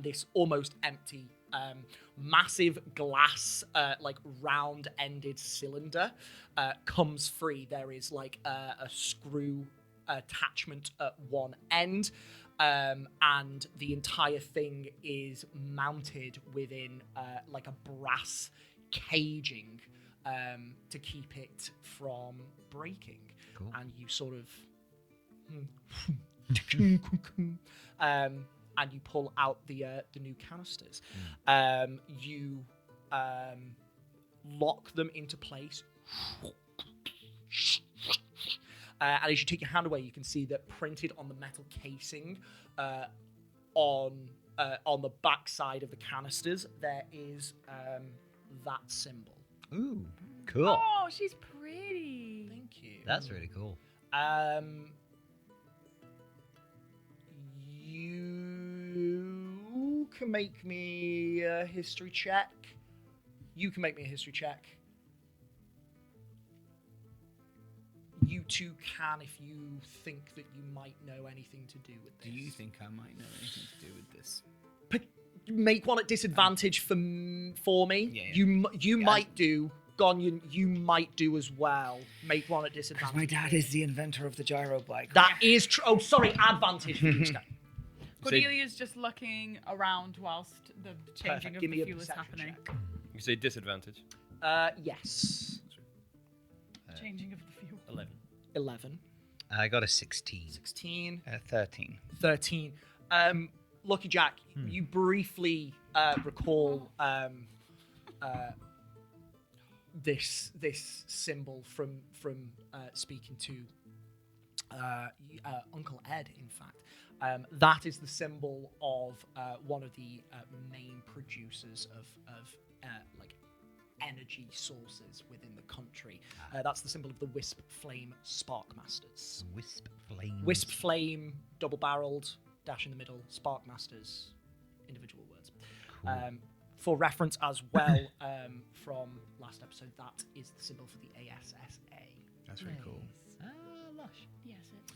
this almost empty, massive glass, like round-ended cylinder comes free. There is like a screw attachment at one end. And the entire thing is mounted within like a brass caging to keep it from breaking. Cool. And you sort of and you pull out the new canisters. You lock them into place. And as you take your hand away, you can see that printed on the metal casing on the back side of the canisters, there is that symbol. Ooh, cool. Oh, she's pretty. Thank you. That's really cool. You can make me a history check. You can make me a history check. You two can if you think that you might know anything to do with this. Do you think I might know anything to do with this? Make one at disadvantage for me. Yeah. You might do. Goniant, you might do as well. Make one at disadvantage. My dad is the inventor of the gyro bike. That is true. Oh, sorry, advantage for you, Sky. Cordelia's just looking around whilst the changing Perfect. of Give me the a fuel is perception happening. check. You say disadvantage. Yes. Changing of the fuel. 11. I got a 16. 16. 13. 13. Lucky Jack, you briefly recall this symbol from speaking to Uncle Ed, in fact. That is the symbol of one of the main producers of like energy sources within the country. That's the symbol of the Wisp Flame Sparkmasters. Wisp flame. Wisp Flame, double-barreled, dash in the middle, Sparkmasters, individual words. Cool. For reference as well, from last episode, that is the symbol for the ASSA. That's really cool. Ah, lush. Yes, it's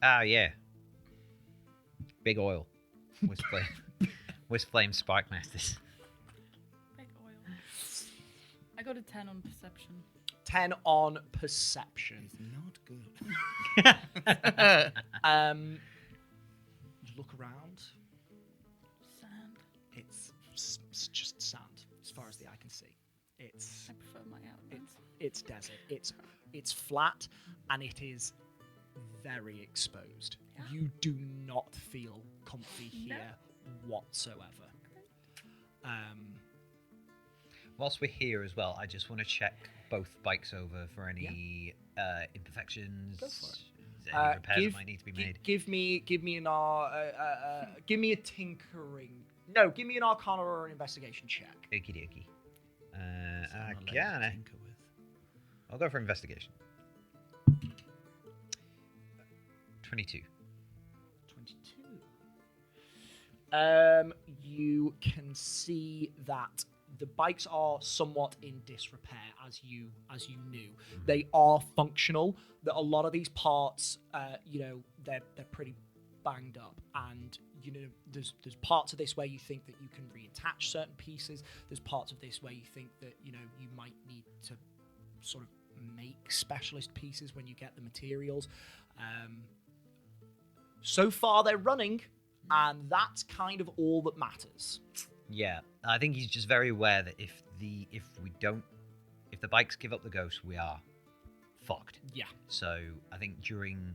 nice. Yeah. Big oil. Wisp flame. Wisp flame Sparkmasters. Big oil. I got a 10 on perception. 10 on perception. Not good. You look around. Sand. It's just sand, as far as the eye can see. It's I prefer my Outlands. it's desert. It's flat, and it is very exposed. Yeah. You do not feel comfy here whatsoever. Whilst we're here as well, I just want to check both bikes over for any imperfections. Go for it. Is there any repairs that might need to be made? Give me a tinkering. No, give me an Arcana or an investigation check. Okie dokie. Sound like Yeah, to tinker with. I'll go for investigation. 22. 22. You can see that the bikes are somewhat in disrepair, as you knew. They are functional. That a lot of these parts, they're pretty banged up, and there's parts of this where you think that you can reattach certain pieces. There's parts of this where you think that you might need to sort of make specialist pieces when you get the materials. So far, they're running, and that's kind of all that matters. Yeah. I think he's just very aware that if the bikes give up the ghost, we are fucked. Yeah. So I think during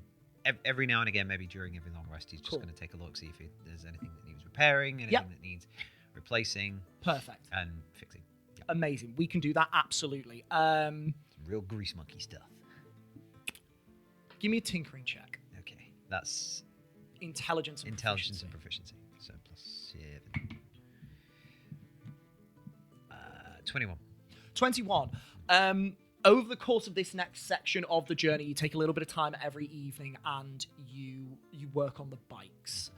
every now and again, maybe during every long rest, he's just Cool. going to take a look, see if there's anything that needs repairing, anything that needs replacing Perfect. and fixing. Yep. Amazing. We can do that absolutely. Some real grease monkey stuff. Give me a tinkering check. Okay, that's Intelligence and intelligence proficiency. and proficiency. So +7. 21. 21. Over the course of this next section of the journey, you take a little bit of time every evening and you work on the bikes.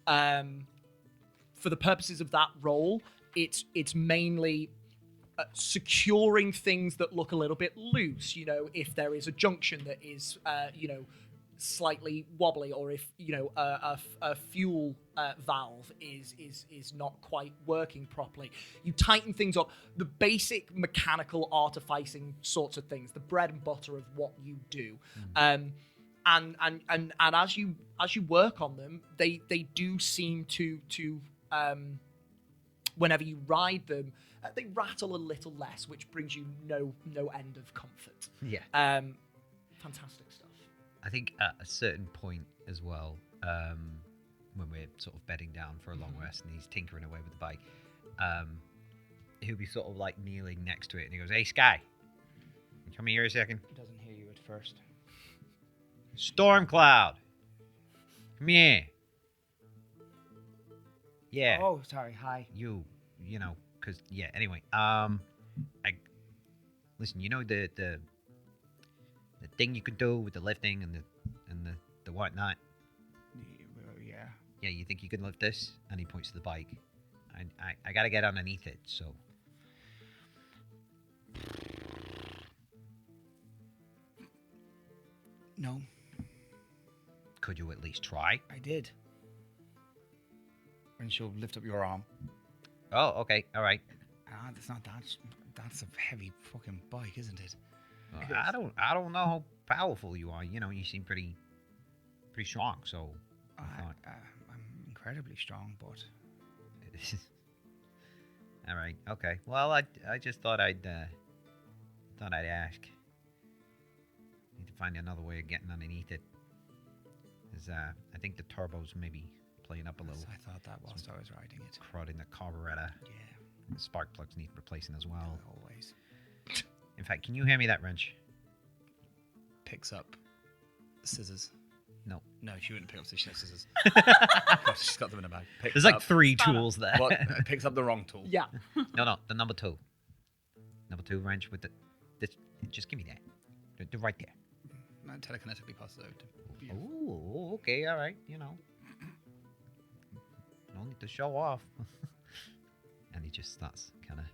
For the purposes of that role, it's mainly securing things that look a little bit loose. You know, if there is a junction that is, slightly wobbly, or if a fuel valve is not quite working properly, you tighten things up. The basic mechanical artificing sorts of things, the bread and butter of what you do. And as you work on them, they do seem to whenever you ride them, they rattle a little less, which brings you no end of comfort. Yeah. Fantastic stuff. I think at a certain point as well, when we're sort of bedding down for a long rest and he's tinkering away with the bike, he'll be sort of like kneeling next to it and he goes, "Hey, Sky, come here a second. He doesn't hear you at first. Storm Cloud, come here. Yeah. Oh, sorry. Hi. You know, because, yeah, anyway, listen, you know the thing you could do with the lifting and the whatnot? Yeah. Yeah, you think you can lift this? And he points to the bike. I gotta get underneath it, so. No, Could you at least try? I did. And she'll lift up your arm. Oh, okay, all right. Ah, that's not that. That's a heavy fucking bike, isn't it? I don't know how powerful you are. You know, you seem pretty strong. So I thought. I'm incredibly strong, but All right. Okay. Well, I just thought I'd ask. Need to find another way of getting underneath it. Cause I think the turbo's maybe playing up a little. I thought that whilst I was riding it. Crud in the carburetor. Yeah, The spark plugs need replacing as well. always. In fact, can you hand me that wrench? Picks up scissors. No. No, she wouldn't pick up scissors. Of course, she's got them in a bag. Picks There's like up, 3 tools there. but picks up the wrong tool. Yeah. No, the number 2. Number 2 wrench with this. Just give me that. They're right there. And telekinetically passes over to you. Oh, okay, all right. You know, no need to show off. And he just starts kind of.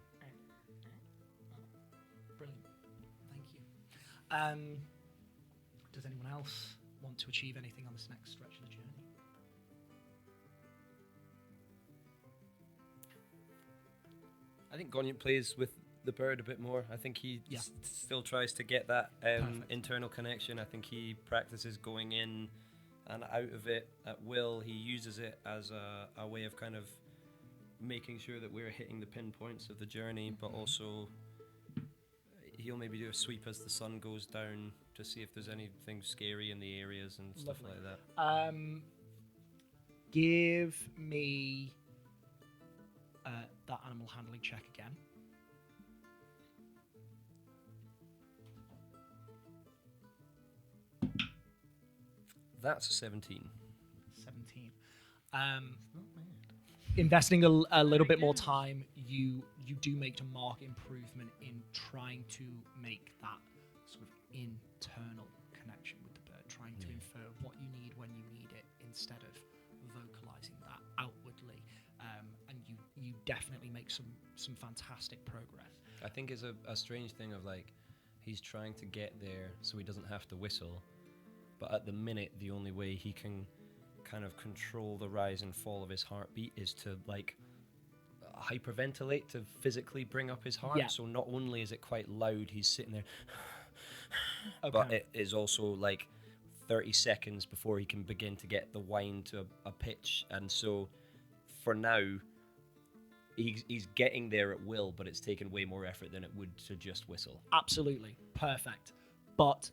Brilliant. Thank you. Does anyone else want to achieve anything on this next stretch of the journey? I think Goniant plays with the bird a bit more. I think he Yeah. still tries to get that Perfect. internal connection. I think he practices going in and out of it at will. He uses it as a way of kind of making sure that we're hitting the pinpoints of the journey, but also he'll maybe do a sweep as the sun goes down to see if there's anything scary in the areas and stuff Lovely. like that. Give me that animal handling check again. That's a 17. 17. Investing a little bit more time, you do make a marked improvement in trying to make that sort of internal connection with the bird, trying to infer what you need when you need it instead of vocalizing that outwardly. And you definitely make some fantastic progress. I think it's a strange thing of like he's trying to get there so he doesn't have to whistle, but at the minute the only way he can kind of control the rise and fall of his heartbeat is to like hyperventilate to physically bring up his heart. Yeah. So not only is it quite loud, he's sitting there, Okay. but it is also like 30 seconds before he can begin to get the whine to a pitch. And so for now, he's getting there at will, but it's taken way more effort than it would to just whistle. Absolutely. Perfect. But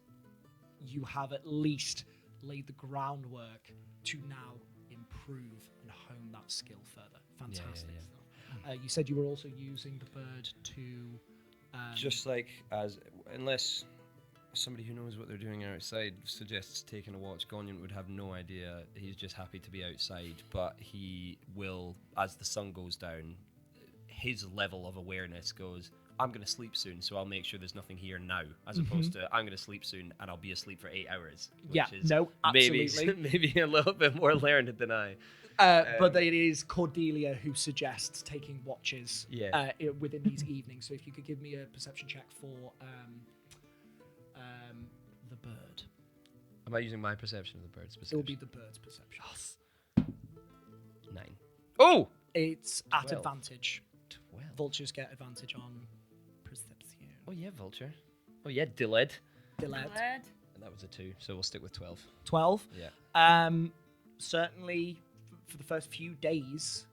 you have at least laid the groundwork to now improve and hone that skill further. Fantastic stuff. You said you were also using the bird to... Just like unless somebody who knows what they're doing outside suggests taking a watch, Goniant would have no idea. He's just happy to be outside, but he will, as the sun goes down, his level of awareness goes, I'm going to sleep soon, so I'll make sure there's nothing here now, as opposed to I'm going to sleep soon and I'll be asleep for 8 hours. Which is absolutely. maybe a little bit more learned than I. But it is Cordelia who suggests taking watches within these evenings. So if you could give me a perception check for the bird. Am I using my perception of the bird's perception? It will be the bird's perception. 9. Oh! It's at 12. advantage. 12. Vultures get advantage on perception. Oh yeah, vulture. Oh yeah, Dilled. Dilled. And that was a 2, so we'll stick with 12. 12. Yeah. Certainly, for the first few days,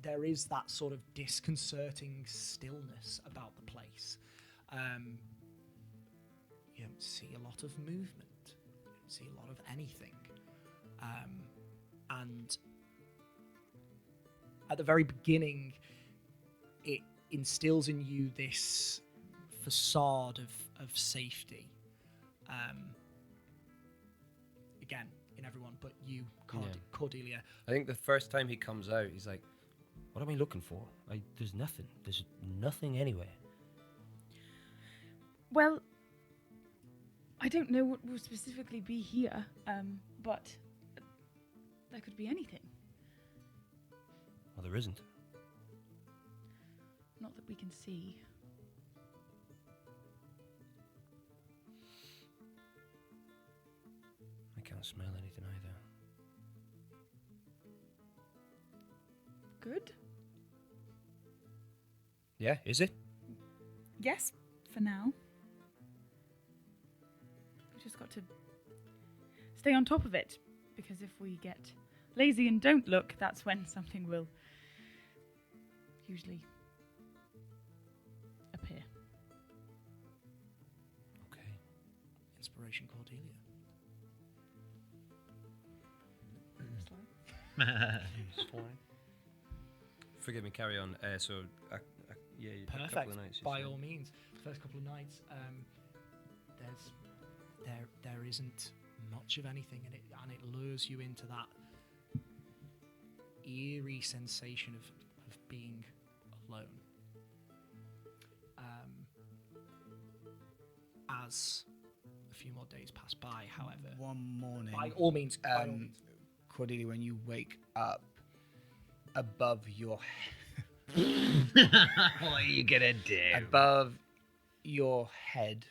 there is that sort of disconcerting stillness about the place. You don't see a lot of movement. You don't see a lot of anything. And at the very beginning, it instills in you this facade of safety. Again, in everyone but you, Cordelia. I think the first time he comes out, he's like, what am I looking for? There's nothing. There's nothing anywhere. Well, I don't know what will specifically be here, but there could be anything. Well, there isn't. Not that we can see. I can't smell anything either. Good? Yeah, is it? Yes, for now. We just got to stay on top of it, because if we get lazy and don't look, that's when something will usually appear. Okay. Inspiration, Cordelia. Forgive me, carry on. So, yeah, a couple Perfect. of nights. By all means, first couple of nights, there isn't much of anything, and it lures you into that eerie sensation of being alone. As a few more days pass by, however, One morning, by all means, Cordelia, when you wake up, above your head, What are you gonna do? above your head,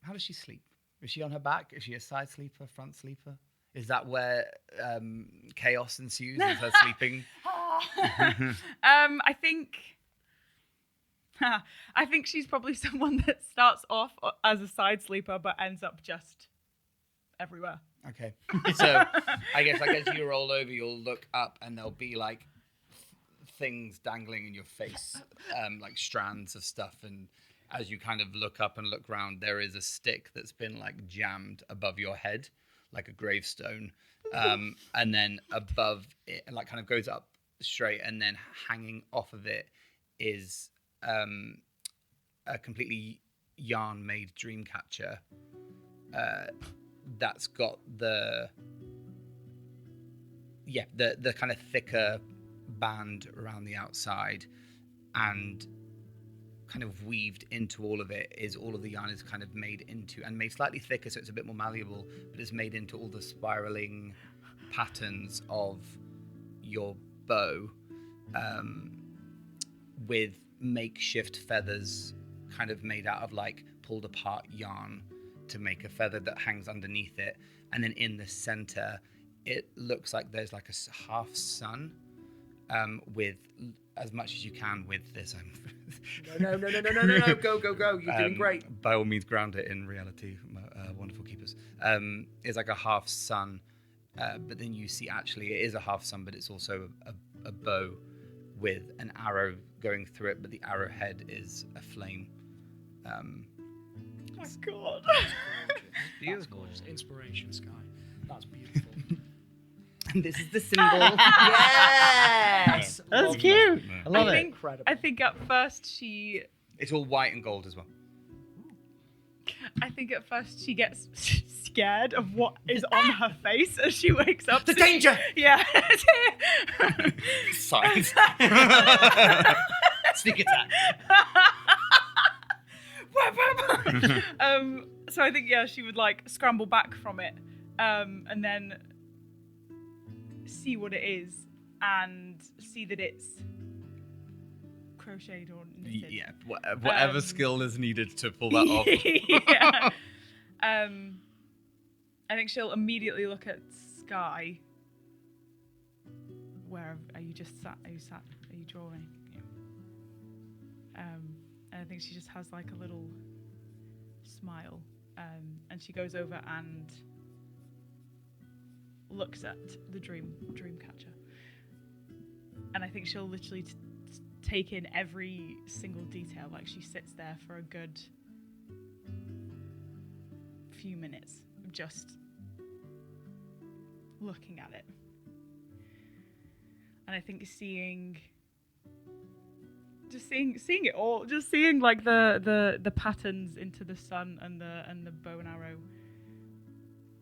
how does she sleep? Is she on her back? Is she a side sleeper, front sleeper? Is that where chaos ensues? Is her sleeping? I think she's probably someone that starts off as a side sleeper but ends up just everywhere. Okay. So I guess as you roll over, you'll look up and there'll be like things dangling in your face, like strands of stuff. And as you kind of look up and look round, there is a stick that's been like jammed above your head, like a gravestone. And then above it, like kind of goes up straight, and then hanging off of it is a completely yarn-made dream catcher that's got the kind of thicker band around the outside, and kind of weaved into all of it is all of the yarn is kind of made into and made slightly thicker, so it's a bit more malleable, but it's made into all the spiraling patterns of your bow, with makeshift feathers kind of made out of like pulled apart yarn to make a feather that hangs underneath it. And then in the center, it looks like there's like a half sun, with as much as you can with this. No, go. You're doing great. By all means, ground it in reality, wonderful keepers. It's like a half sun, but then you see actually it is a half sun, but it's also a bow with an arrow going through it, but the arrowhead is a flame. Oh my god. That's gorgeous. Inspiration, Sky. That's beautiful. And this is the symbol. Yes! That's Love cute. that. I love I it. think, Incredible. I think at first she It's all white and gold as well. she gets scared of what is on her face as she wakes up. The danger! Yeah. Science. Sneak attack. So I think she would like scramble back from it, and then see what it is and see that it's crocheted or knitted. Yeah, whatever skill is needed to pull that off. Yeah. I think she'll immediately look at Sky. Where are you just sat? Are you sat? Are you drawing? And I think she just has like a little smile, and she goes over and looks at the dream catcher. And I think she'll literally take in every single detail. Like she sits there for a good few minutes, just looking at it. And I think seeing it all, just seeing like the patterns into the sun and the bow and arrow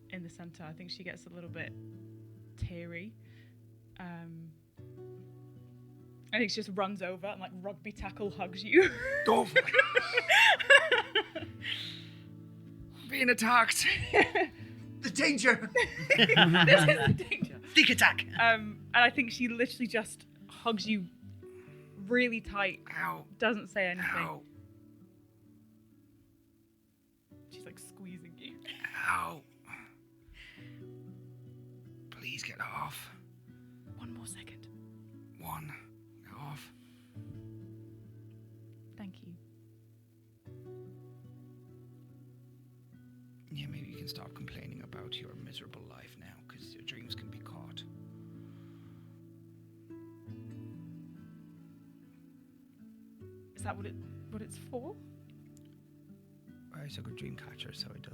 in the center, I think she gets a little bit teary. I think she just runs over and like rugby tackle hugs you. Go for it. Being attacked. The danger. This is the danger. Sneak attack. And I think she literally just hugs you really tight. Ow. Doesn't say anything. Ow. She's like squeezing you. Ow. Please get off. One more second. One. Get off. Thank you. Yeah, maybe you can stop complaining about your miserable life now, because your dreams can be caught. Is that what it's for? Well, it's a good dream catcher, so it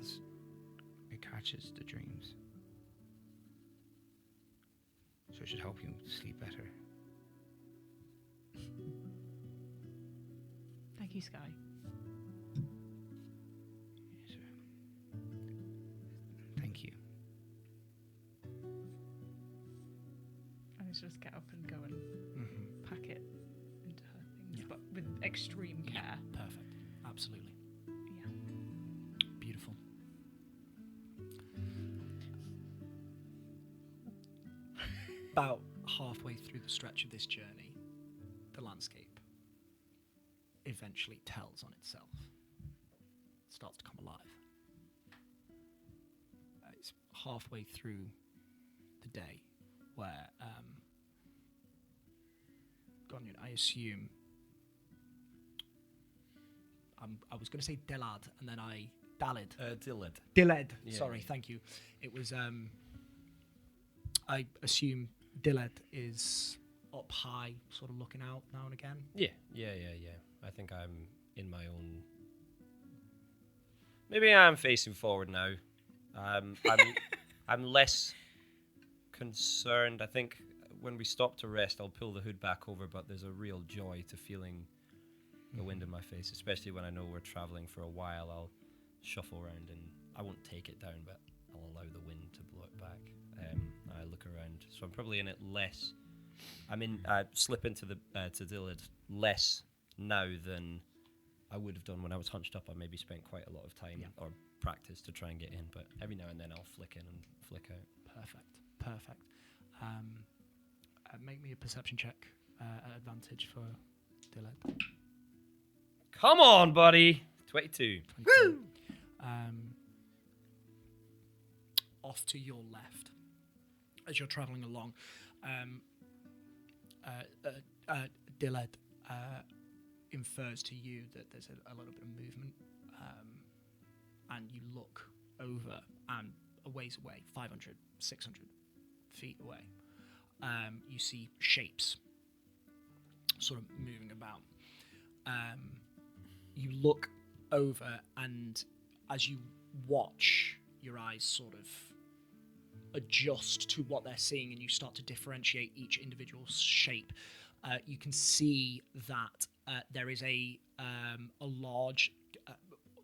catches the dreams. So it should help you sleep better. Thank you, Sky. Yes, sir. Thank you. And let's just get up and go and pack it into her things, but with extreme care. Perfect. Absolutely. Yeah. Beautiful. About halfway through the stretch of this journey, the landscape eventually tells on itself. It starts to come alive. It's halfway through the day where, Goniant, I assume, I was going to say Delad, and then Dalid. Dillid. Dilled. Yeah. Sorry, thank you. It was, I assume Dilled is up high, sort of looking out now and again. Yeah. I think I'm in my own. Maybe I'm facing forward now. I'm less concerned. I think when we stop to rest, I'll pull the hood back over, but there's a real joy to feeling the wind in my face, especially when I know we're traveling for a while. I'll shuffle around and I won't take it down, but I'll allow the wind to blow it back. I look around, so I'm probably in it less. I slip into the to Dillard less now than I would have done when I was hunched up. I maybe spent quite a lot of time or practice to try and get in, but every now and then I'll flick in and flick out. Perfect. Make me a perception check at advantage for Dillard. Come on, buddy. 22. Woo! Off to your left, as you're travelling along, Dillard infers to you that there's a little bit of movement, and you look over, and a ways away, 500, 600 feet away, you see shapes sort of moving about. You look over, and as you watch, your eyes sort of adjust to what they're seeing, and you start to differentiate each individual shape. You can see that there is a large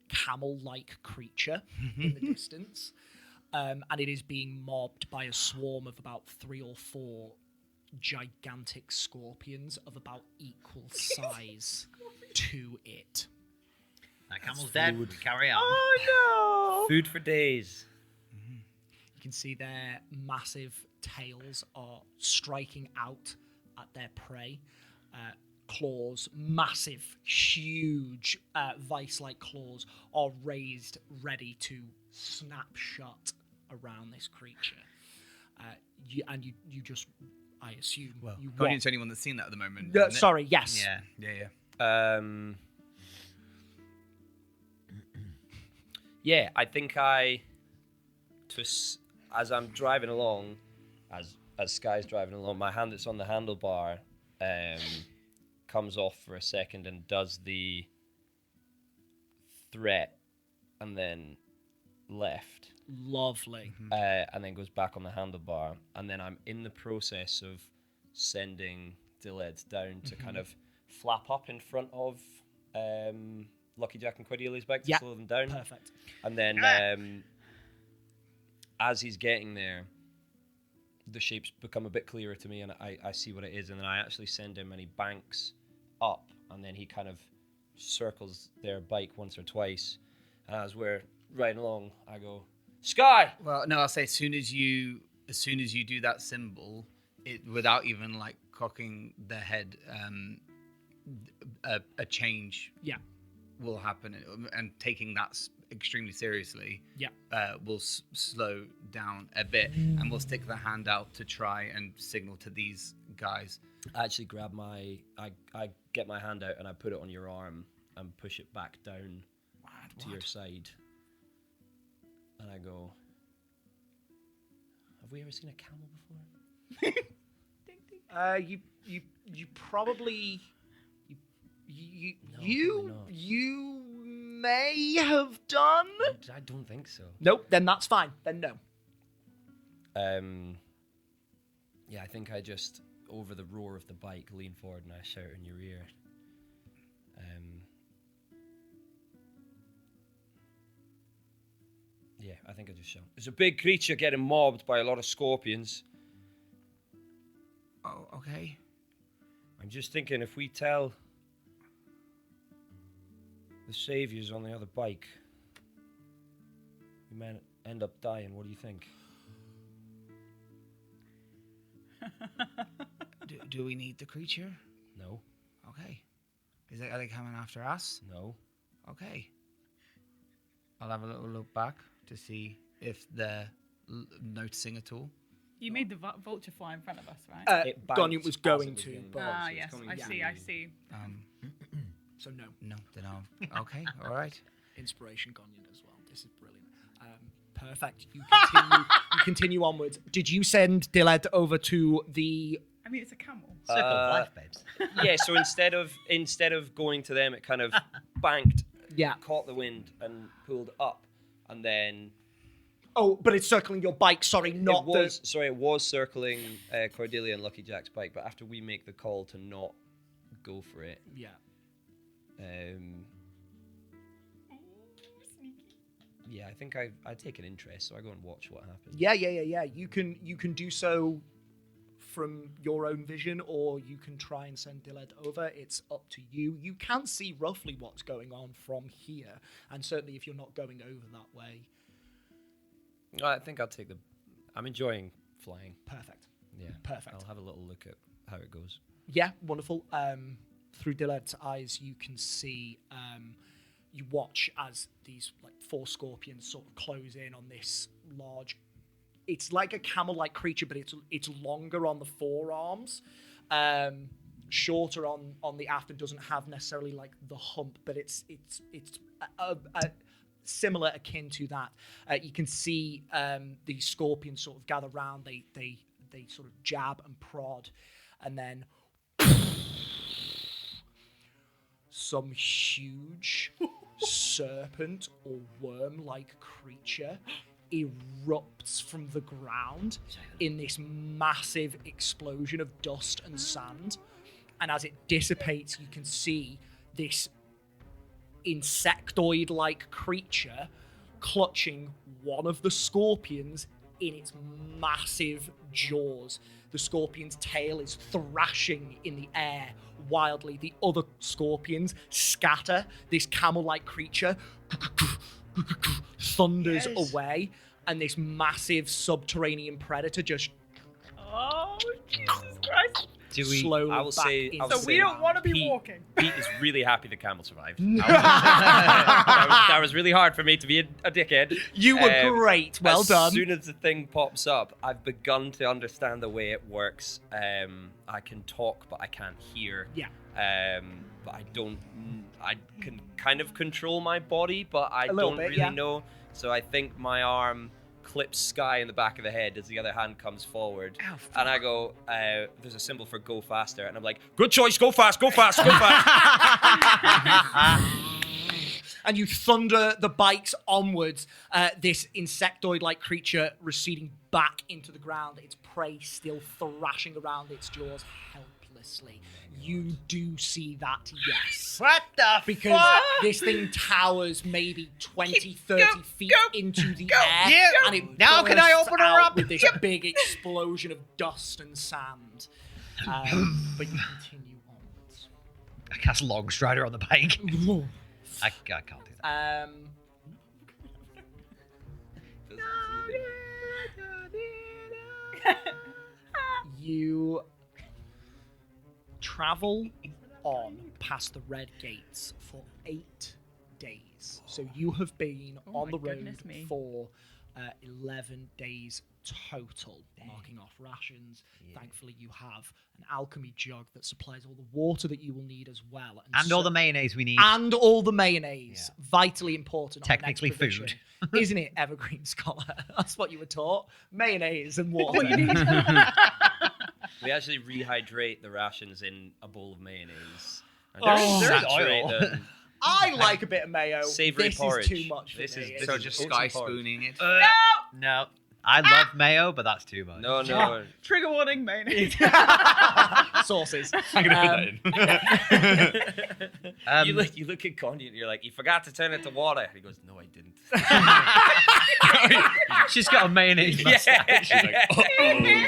camel-like creature in the distance, and it is being mobbed by a swarm of about 3 or 4 gigantic scorpions of about equal size to it. That camel's dead. We carry on. Oh Food for days. You can see their massive tails are striking out at their prey. Claws, massive, huge, vice-like claws are raised, ready to snap shut around this creature. You just, I assume, Well, you Goniant's the only one that's seen that at the moment. No, isn't it? sorry, yes. Yeah. Yeah, I think as I'm driving along, as Sky's driving along, my hand that's on the handlebar comes off for a second and does the threat, and then left, Lovely. and then goes back on the handlebar, and then I'm in the process of sending Diled down to kind of flap up in front of Lucky Jack and Cordelia's bike to Yeah, slow them down. Perfect. And then as he's getting there, the shapes become a bit clearer to me, and I see what it is, and then I actually send him, and he banks up, and then he kind of circles their bike once or twice, and as we're riding along, I go, Sky! Well, no, I'll say as soon as you do that symbol, it without even like cocking the head, a change Yeah. will happen, and taking that extremely seriously, Yeah. will slow down a bit, and we'll stick the hand out to try and signal to these guys. I actually grab I get my hand out and I put it on your arm and push it back down to your side. And I go, have we ever seen a camel before? You probably probably not. you may have done. I don't think so. Nope. Then that's fine. Then no. Yeah, I think I just, over the roar of the bike, lean forward and I shout in your ear. Yeah, I think I just shout. There's a big creature getting mobbed by a lot of scorpions. Oh, okay. I'm just thinking, if we tell the saviors on the other bike, we may end up dying. What do you think? Do we need the creature? No. Okay. Are they coming after us? No. Okay. I'll have a little look back to see if they're noticing at all. You made the vulture fly in front of us, right? It banked Goniant was as going it was to, getting but- mobbed, so it's Yes, coming I to see, you. I see. So no. No, then I'll. Okay, all right. Inspiration Goniant as well. This is brilliant. Perfect. You continue onwards. Did you send Diled over to the? I mean, it's a camel. Circle of life, babes. Yeah, so instead of going to them, it kind of banked, Yeah. caught the wind, and pulled up, and then Oh, but it's circling your bike. Sorry, not it was circling Cordelia and Lucky Jack's bike, but after we make the call to not go for it, Yeah. yeah, I think I take an interest, so I go and watch what happens. Yeah. You can do so from your own vision, or you can try and send Diled over. It's up to you. You can see roughly what's going on from here, and certainly if you're not going over that way. I think I'll take the. I'm enjoying flying. Perfect. Yeah, Perfect. I'll have a little look at how it goes. Yeah, wonderful. Through Diled's eyes, you can see. You watch as these like 4 scorpions sort of close in on this large. It's like a camel-like creature, but it's longer on the forearms, shorter on the aft, and doesn't have necessarily like the hump, but it's similar, akin to that. You can see the scorpions sort of gather round. They sort of jab and prod, and then some huge serpent or worm-like creature erupts from the ground in this massive explosion of dust and sand. And as it dissipates, you can see this insectoid-like creature clutching one of the scorpions in its massive jaws. The scorpion's tail is thrashing in the air wildly. The other scorpions scatter. This camel-like creature thunders away, and this massive subterranean predator just Oh, Jesus Christ. slowly I will back say- into I'll So the we don't want to be Pete- walking. Pete is really happy the camel survived. That was really hard for me to be a dickhead. You were great. Well done. As soon as the thing pops up, I've begun to understand the way it works. I can talk, but I can't hear. Yeah. But I don't. I can kind of control my body, but I little don't bit, really yeah. know. So I think my arm clips Sky in the back of the head as the other hand comes forward. Ow, and I go, there's a symbol for go faster. And I'm like, good choice, go fast, go fast, go fast. And you thunder the bikes onwards, this insectoid-like creature receding back into the ground, its prey still thrashing around its jaws helplessly. You do see that, yes. What the Because fuck? this thing towers maybe 20, 30 feet into the air. Yeah. And it Now can I bursts open her out up? with this big explosion of dust and sand. But you continue onwards. I cast Long Strider on the bike. I can't do that. You travel on past the red gates for 8 days. So you have been Oh on my the road goodness me. for 11 days total, marking off rations. Thankfully, you have an alchemy jug that supplies all the water that you will need as well. And all the mayonnaise we need. And all the mayonnaise. Yeah. Vitally important. on Technically next provision. food. Isn't it, Evergreen Scholar? That's what you were taught. Mayonnaise and water. We actually rehydrate the rations in a bowl of mayonnaise. And Oh. There is saturate oil. them. I like a bit of mayo. Savoury this porridge. is too much for This me. is- It's- So just Oatsy sky porridge. spooning it. No. I love mayo, but that's too much. No. Trigger warning, mayonnaise. sauces. I'm gonna put that in. You look at Goniant and you're like, you forgot to turn it to water. He goes, no, I didn't. She's got a mayonnaise mustache. She's like, oh,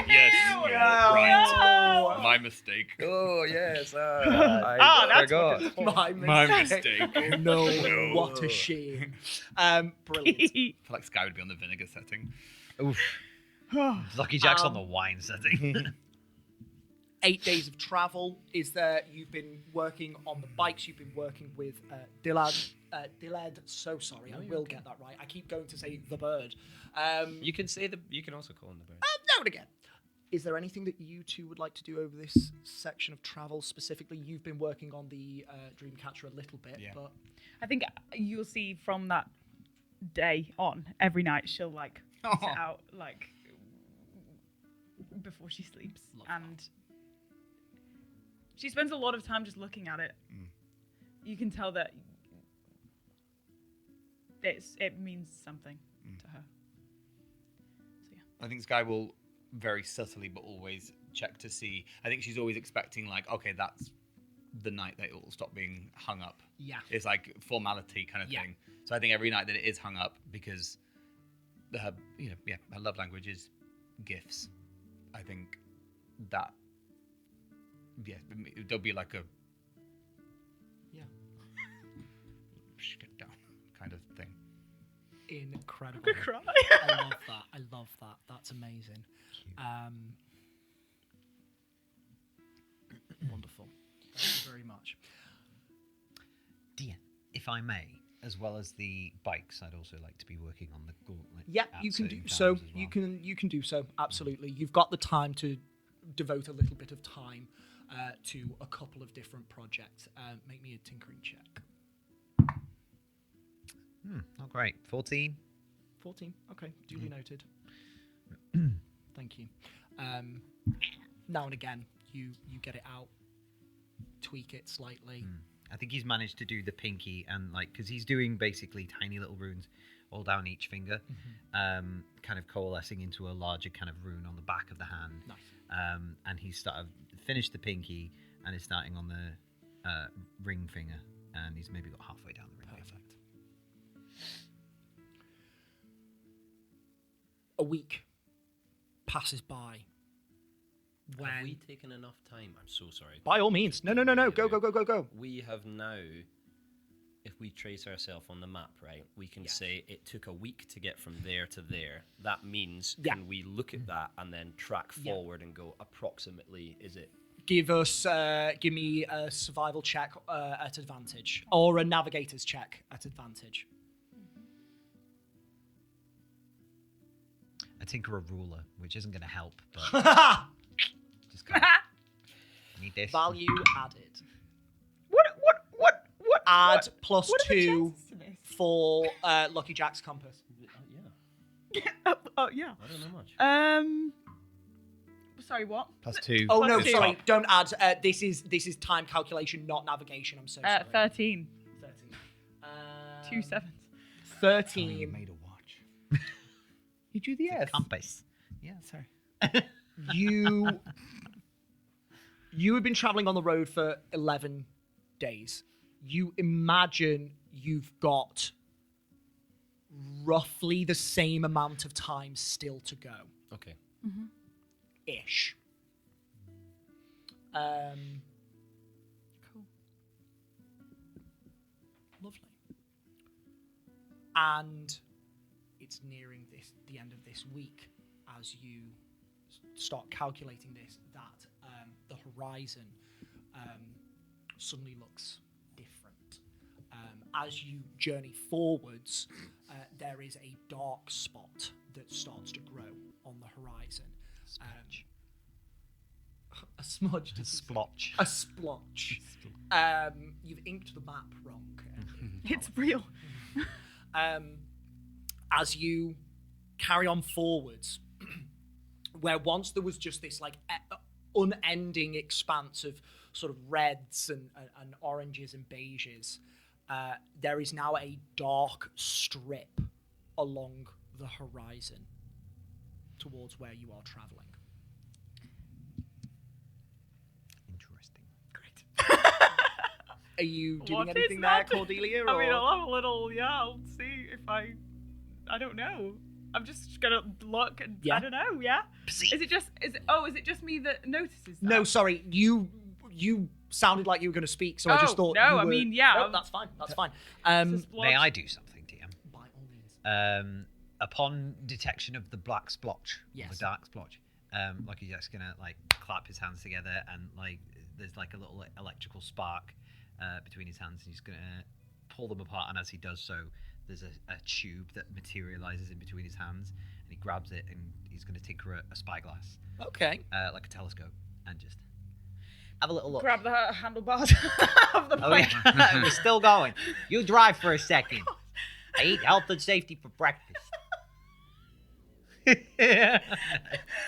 yes, you're right. My mistake. Oh, yes. that's forgot. My My mistake. mistake. No, No. what a shame. Brilliant. I feel like Sky would be on the vinegar setting. Oof. Lucky Jack's on the wine setting. 8 days of travel is there. You've been working on the bikes. You've been working with Dillad. So sorry, I will get that right. I keep going to say the bird. You can say you can also call him the bird. Now and again. Is there anything that you two would like to do over this section of travel specifically? You've been working on the Dreamcatcher a little bit, Yeah. but I think you'll see from that day on, every night she'll like sit out like before she sleeps, and she spends a lot of time just looking at it. You can tell that it means something to her. So yeah. I think Sky will very subtly but always check to see. I think she's always expecting like, okay, that's the night that it will stop being hung up. yeah. It's like formality kind of Yeah. thing. So I think every night that it is hung up, because her, her love language is gifts. I think that, there'll be like a, get down kind of thing. Incredible. Good cry. I love that. That's amazing. Wonderful. Thank you very much. Dear, if I may, as well as the bikes, I'd also like to be working on the gauntlet. Yeah, at you can do certain so. times as well. You can do so. Absolutely. You've got the time to devote a little bit of time to a couple of different projects. Make me a tinkering check. Oh, great. 14. 14. Okay, duly noted. Thank you. Now and again, you get it out, tweak it slightly, I think he's managed to do the pinky and like because he's doing basically tiny little runes all down each finger, kind of coalescing into a larger kind of rune on the back of the hand. Nice. And he's finished the pinky and is starting on the ring finger, and he's maybe got halfway down the ring finger. Perfect. A week passes by. Have we taken enough time? I'm so sorry. By all means. No. Go. We have now, if we trace ourselves on the map, right, we can say it took a week to get from there to there. That means, can we look at that and then track forward and go approximately, is it? Give me a survival check at advantage, or a navigator's check at advantage. I tinker a ruler, which isn't going to help, but just kind of need this. Value added. What? Add plus what are the 2 chances to this? for Lucky Jack's compass. Yeah, Oh yeah. I don't know much. Sorry, what? +2. Oh Plus no, 2. sorry, don't add. This is time calculation, not navigation. I'm so sorry. 13. 13. 2 sevens. 13. Made a watch. You drew the F. Compass. Yeah. Sorry. You have been traveling on the road for 11 days. You imagine you've got roughly the same amount of time still to go. Okay. Ish. Cool. Lovely. And it's nearing the end of this week as you start calculating this, that the horizon suddenly looks different. As you journey forwards, there is a dark spot that starts to grow on the horizon. A smudge. A splotch. A splotch. You've inked the map wrong. It's real. As you carry on forwards, where once there was just this like unending expanse of sort of reds and oranges and beiges, there is now a dark strip along the horizon towards where you are traveling. Interesting. Are you doing What is anything there, that? Cordelia? I mean, or- I'll have a little. Yeah, I'll see if I don't know. I'm just gonna look and Yeah. I don't know. Yeah. Is it just me that notices that? No, sorry. You sounded like you were going to speak, so I just thought. no, you I were- mean, yeah. No, that's fine. That's fine. This is May blood. I do something, DM? By all means. Upon detection of the black splotch, or Yes. the dark splotch, Lucky Jack's gonna like clap his hands together, and like there's like a little electrical spark between his hands, and he's gonna pull them apart. And as he does so, there's a tube that materializes in between his hands, and he grabs it, and he's gonna tinker a spyglass, Okay. like a telescope, and just have a little look. Grab the handlebars of the Oh bike. yeah, we're still going. You drive for a second. I eat health and safety for breakfast.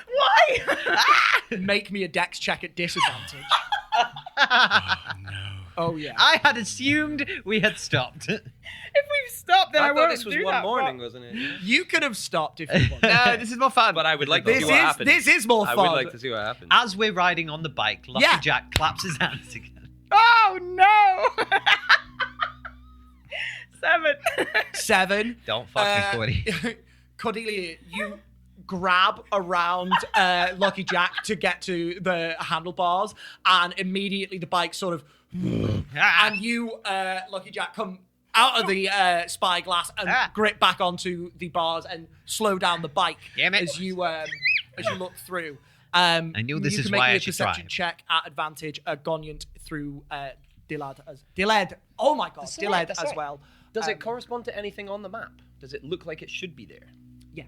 Why? Make me a dex check at disadvantage. Oh yeah. I had assumed we had stopped. If we've stopped, then I, I won't thought this was do one that, morning, wasn't it? You could have stopped if you wanted. No, this is more fun. But I would like to This see what is happens. this is more I fun. would like to see what happens. As we're riding on the bike, Lucky Yeah. Jack claps his hands together. Oh no! 7. 7. Don't fuck me, Cordy. Cordelia, you grab around Lucky Jack to get to the handlebars, and immediately the bike sort of, and you, Lucky Jack, come out of the spyglass and grip back onto the bars and slow down the bike Damn it. as you look through. I knew this you is can make why me I a should perception drive. check at advantage, Goniant through Diled. Oh my god, That's Diled right, that's as right. well. Does it correspond to anything on the map? Does it look like it should be there? Yeah.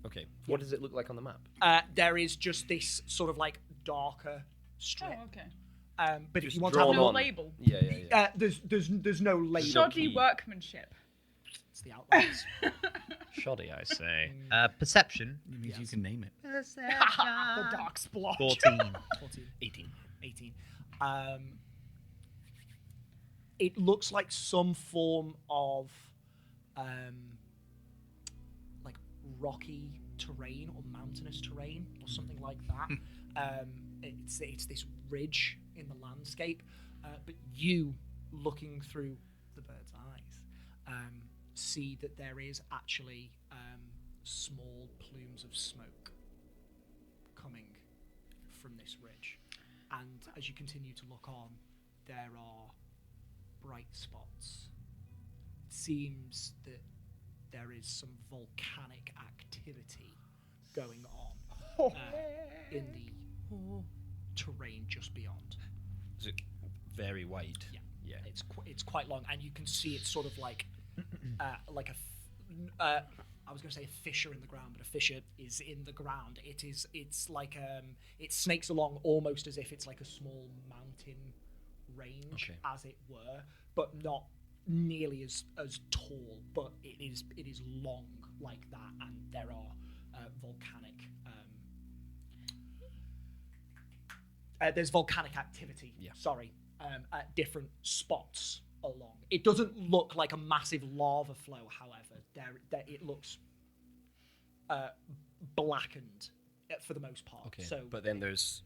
Okay. What does it look like on the map? There is just this sort of like darker strip. Oh, okay. But if Just you want to have drawn a on. label. Yeah. there's no label. Shoddy key. workmanship. It's the Outlands. Shoddy, I say. Perception. It means you can name it. The dark splotch. 14. 14, 18. 18. it looks like some form of like rocky terrain or mountainous terrain or something like that. It's this ridge in the landscape, but you, looking through the bird's eyes, see that there is actually small plumes of smoke coming from this ridge. And as you continue to look on, there are bright spots. It seems that there is some volcanic activity going on in the terrain just beyond. Is it very wide? Yeah. It's quite long, and you can see it's sort of like I was going to say a fissure in the ground, but a fissure is in the ground. It's like it snakes along almost as if it's like a small mountain range, as it were, but not nearly as tall. But it is long like that, and there are volcanic. There's volcanic activity. Yeah. Sorry, at different spots along. It doesn't look like a massive lava flow, however. There it looks blackened for the most part. Okay. So, but then there's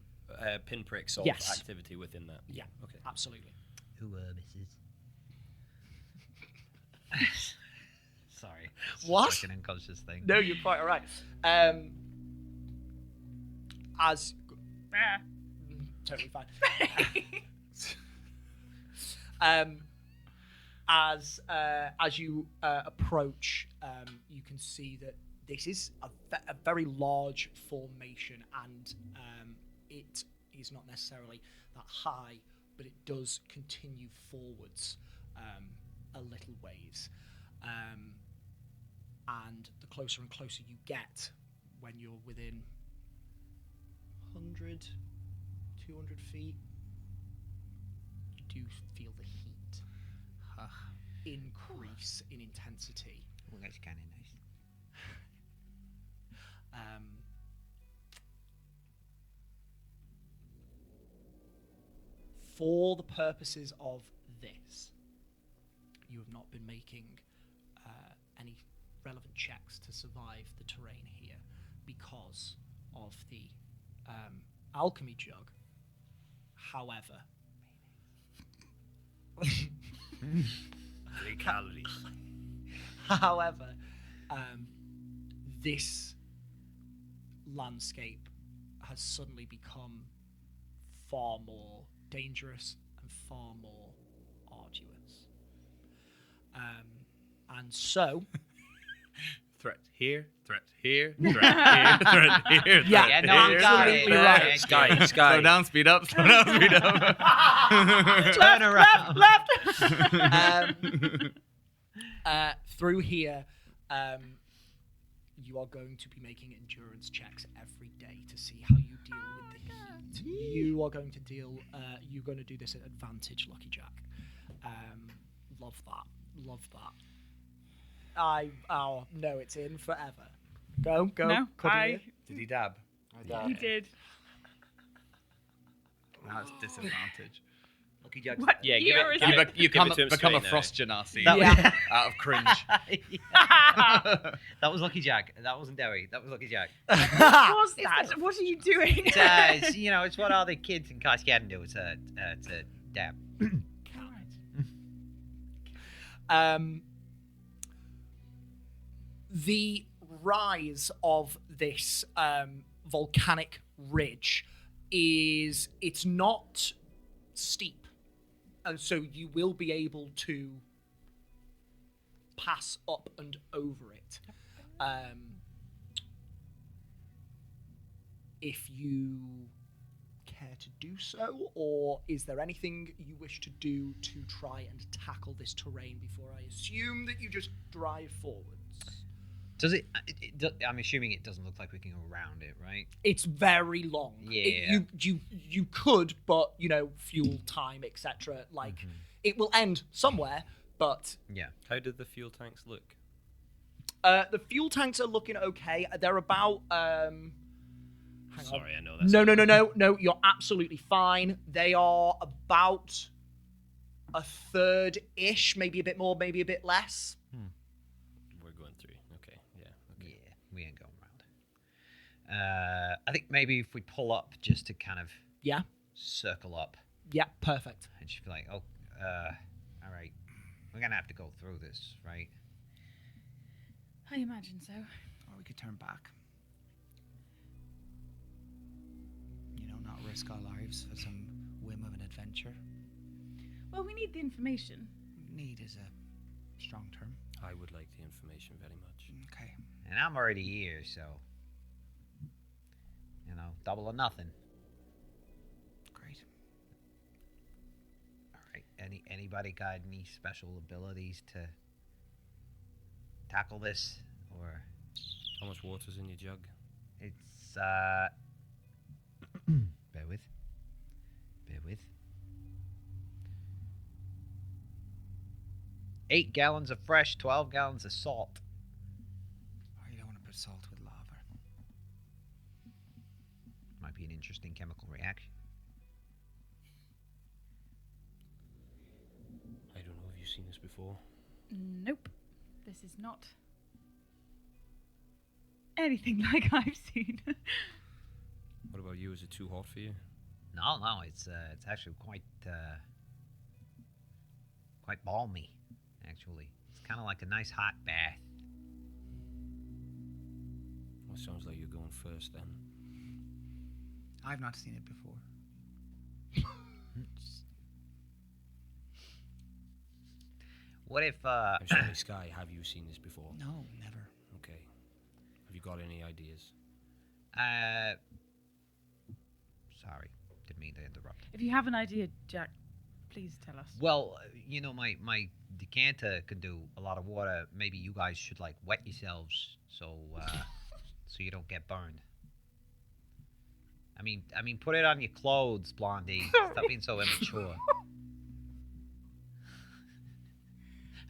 pinpricks of Yes. activity within that. yeah, Okay. absolutely. Who misses? Sorry. It's What? Like an unconscious thing. No, you're quite all right. As Ah. totally fine. As you approach, you can see that this is a very large formation, and it is not necessarily that high, but it does continue forwards a little ways. And the closer and closer you get, when you're within 100, 200 feet, you do feel the heat increase in intensity. Well, that's kind of nice. For the purposes of this, you have not been making any relevant checks to survive the terrain here because of the alchemy jug. However, 3 calories. However, this landscape has suddenly become far more dangerous and far more arduous. And so, Threat here, threat here, threat here, threat here. Yeah, Yeah, no, here, I got threat it. there. right. Sky. Slow down, speed up, slow down, speed up. Turn around. through here, you are going to be making endurance checks every day to see how you deal with the heat. You are going to you're going to do this at advantage, Lucky Jack. Love that. Oh no, it's in forever. Go. No, Cuddle Did he dab? he did. Now it's disadvantage. Lucky Jack's What Yeah, year is give it? it- You become to him a straight now. frost genasi Yeah. out of cringe. That was Lucky Jack. That wasn't Dewi. That was Lucky Jack. What was that? What are you doing? It's what all the kids in Cascade do to dab. The rise of this volcanic ridge it's not steep, and so you will be able to pass up and over it if you care to do so, or is there anything you wish to do to try and tackle this terrain before I assume that you just drive forwards? Does it? I'm assuming it doesn't look like we can go around it, right? It's very long. Yeah. You could, but fuel time, etc. Like it will end somewhere, but Yeah. How did the fuel tanks look? the fuel tanks are looking okay. They're about. Hang on. Sorry, I know that's No. You're absolutely fine. They are about a third-ish, maybe a bit more, maybe a bit less. We're going 3. Okay, yeah. Okay. Yeah, we ain't going round. I think maybe if we pull up just to kind of Yeah, circle up yeah, perfect. and just be like, oh, all right, we're gonna have to go through this, right? I imagine so. Or we could turn back. You know, not risk our lives for some whim of an adventure. Well, we need the information. Need is a strong term. I would like the information very much. Okay. And I'm already here, so double or nothing. Great. All right. Anybody got any special abilities to tackle this, or How much water's in your jug? it's bear with. 8 gallons of fresh, 12 gallons of salt. Oh, you don't want to put salt with lava. Might be an interesting chemical reaction. I don't know. Have you seen this before? Nope. This is not anything like I've seen. What about you? Is it too hot for you? No, it's actually quite balmy. Actually, it's kind of like a nice hot bath. Well, sounds like you're going first then. I've not seen it before. What if I'm sorry, Sky. Have you seen this before? No, never. Okay. Have you got any ideas? Sorry, didn't mean to interrupt. If you have an idea, Jack, please tell us. Well, my decanter can do a lot of water. Maybe you guys should like wet yourselves so you don't get burned. I mean, put it on your clothes, Blondie. Stop being so immature.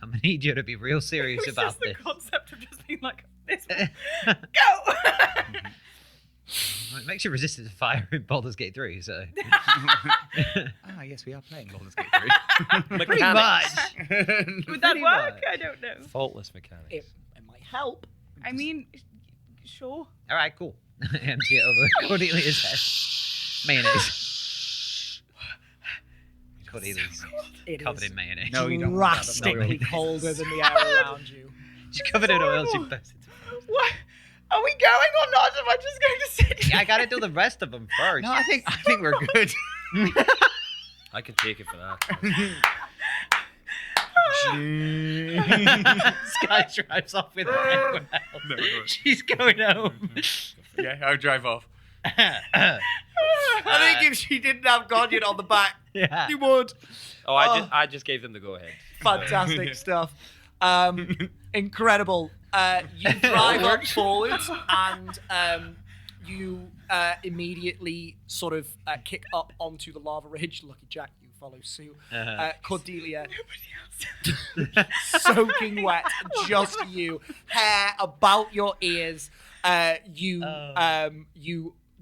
I'm gonna need you to be real serious about this. The concept of just being like this. Go. Well, it makes you resistant to fire in Baldur's Gate 3, so. Yes, we are playing Baldur's Gate 3. Pretty much. Would that Pretty work? much. I don't know. Faultless mechanics. It might help. I mean, sure. All right, cool. Empty it over Cordelia's head. Mayonnaise. Cordelia's It covered is in mayonnaise. No, you don't want that. drastically No. colder than the air around you. She's covered in oil. She bursts into What? Are we going or not? Am I just going to sit here? I gotta do the rest of them first. No, I think we're good. I can take it for that. Sky drives off with her. She's going home. Yeah, I'll drive off. I I think if she didn't have Goniant on the back, yeah. you would. Oh, I just gave them the go ahead. Fantastic stuff. Incredible. You drive up forward and you immediately sort of kick up onto the lava ridge. Lucky Jack, you follow suit. Cordelia, soaking wet, just you. Hair about your ears. You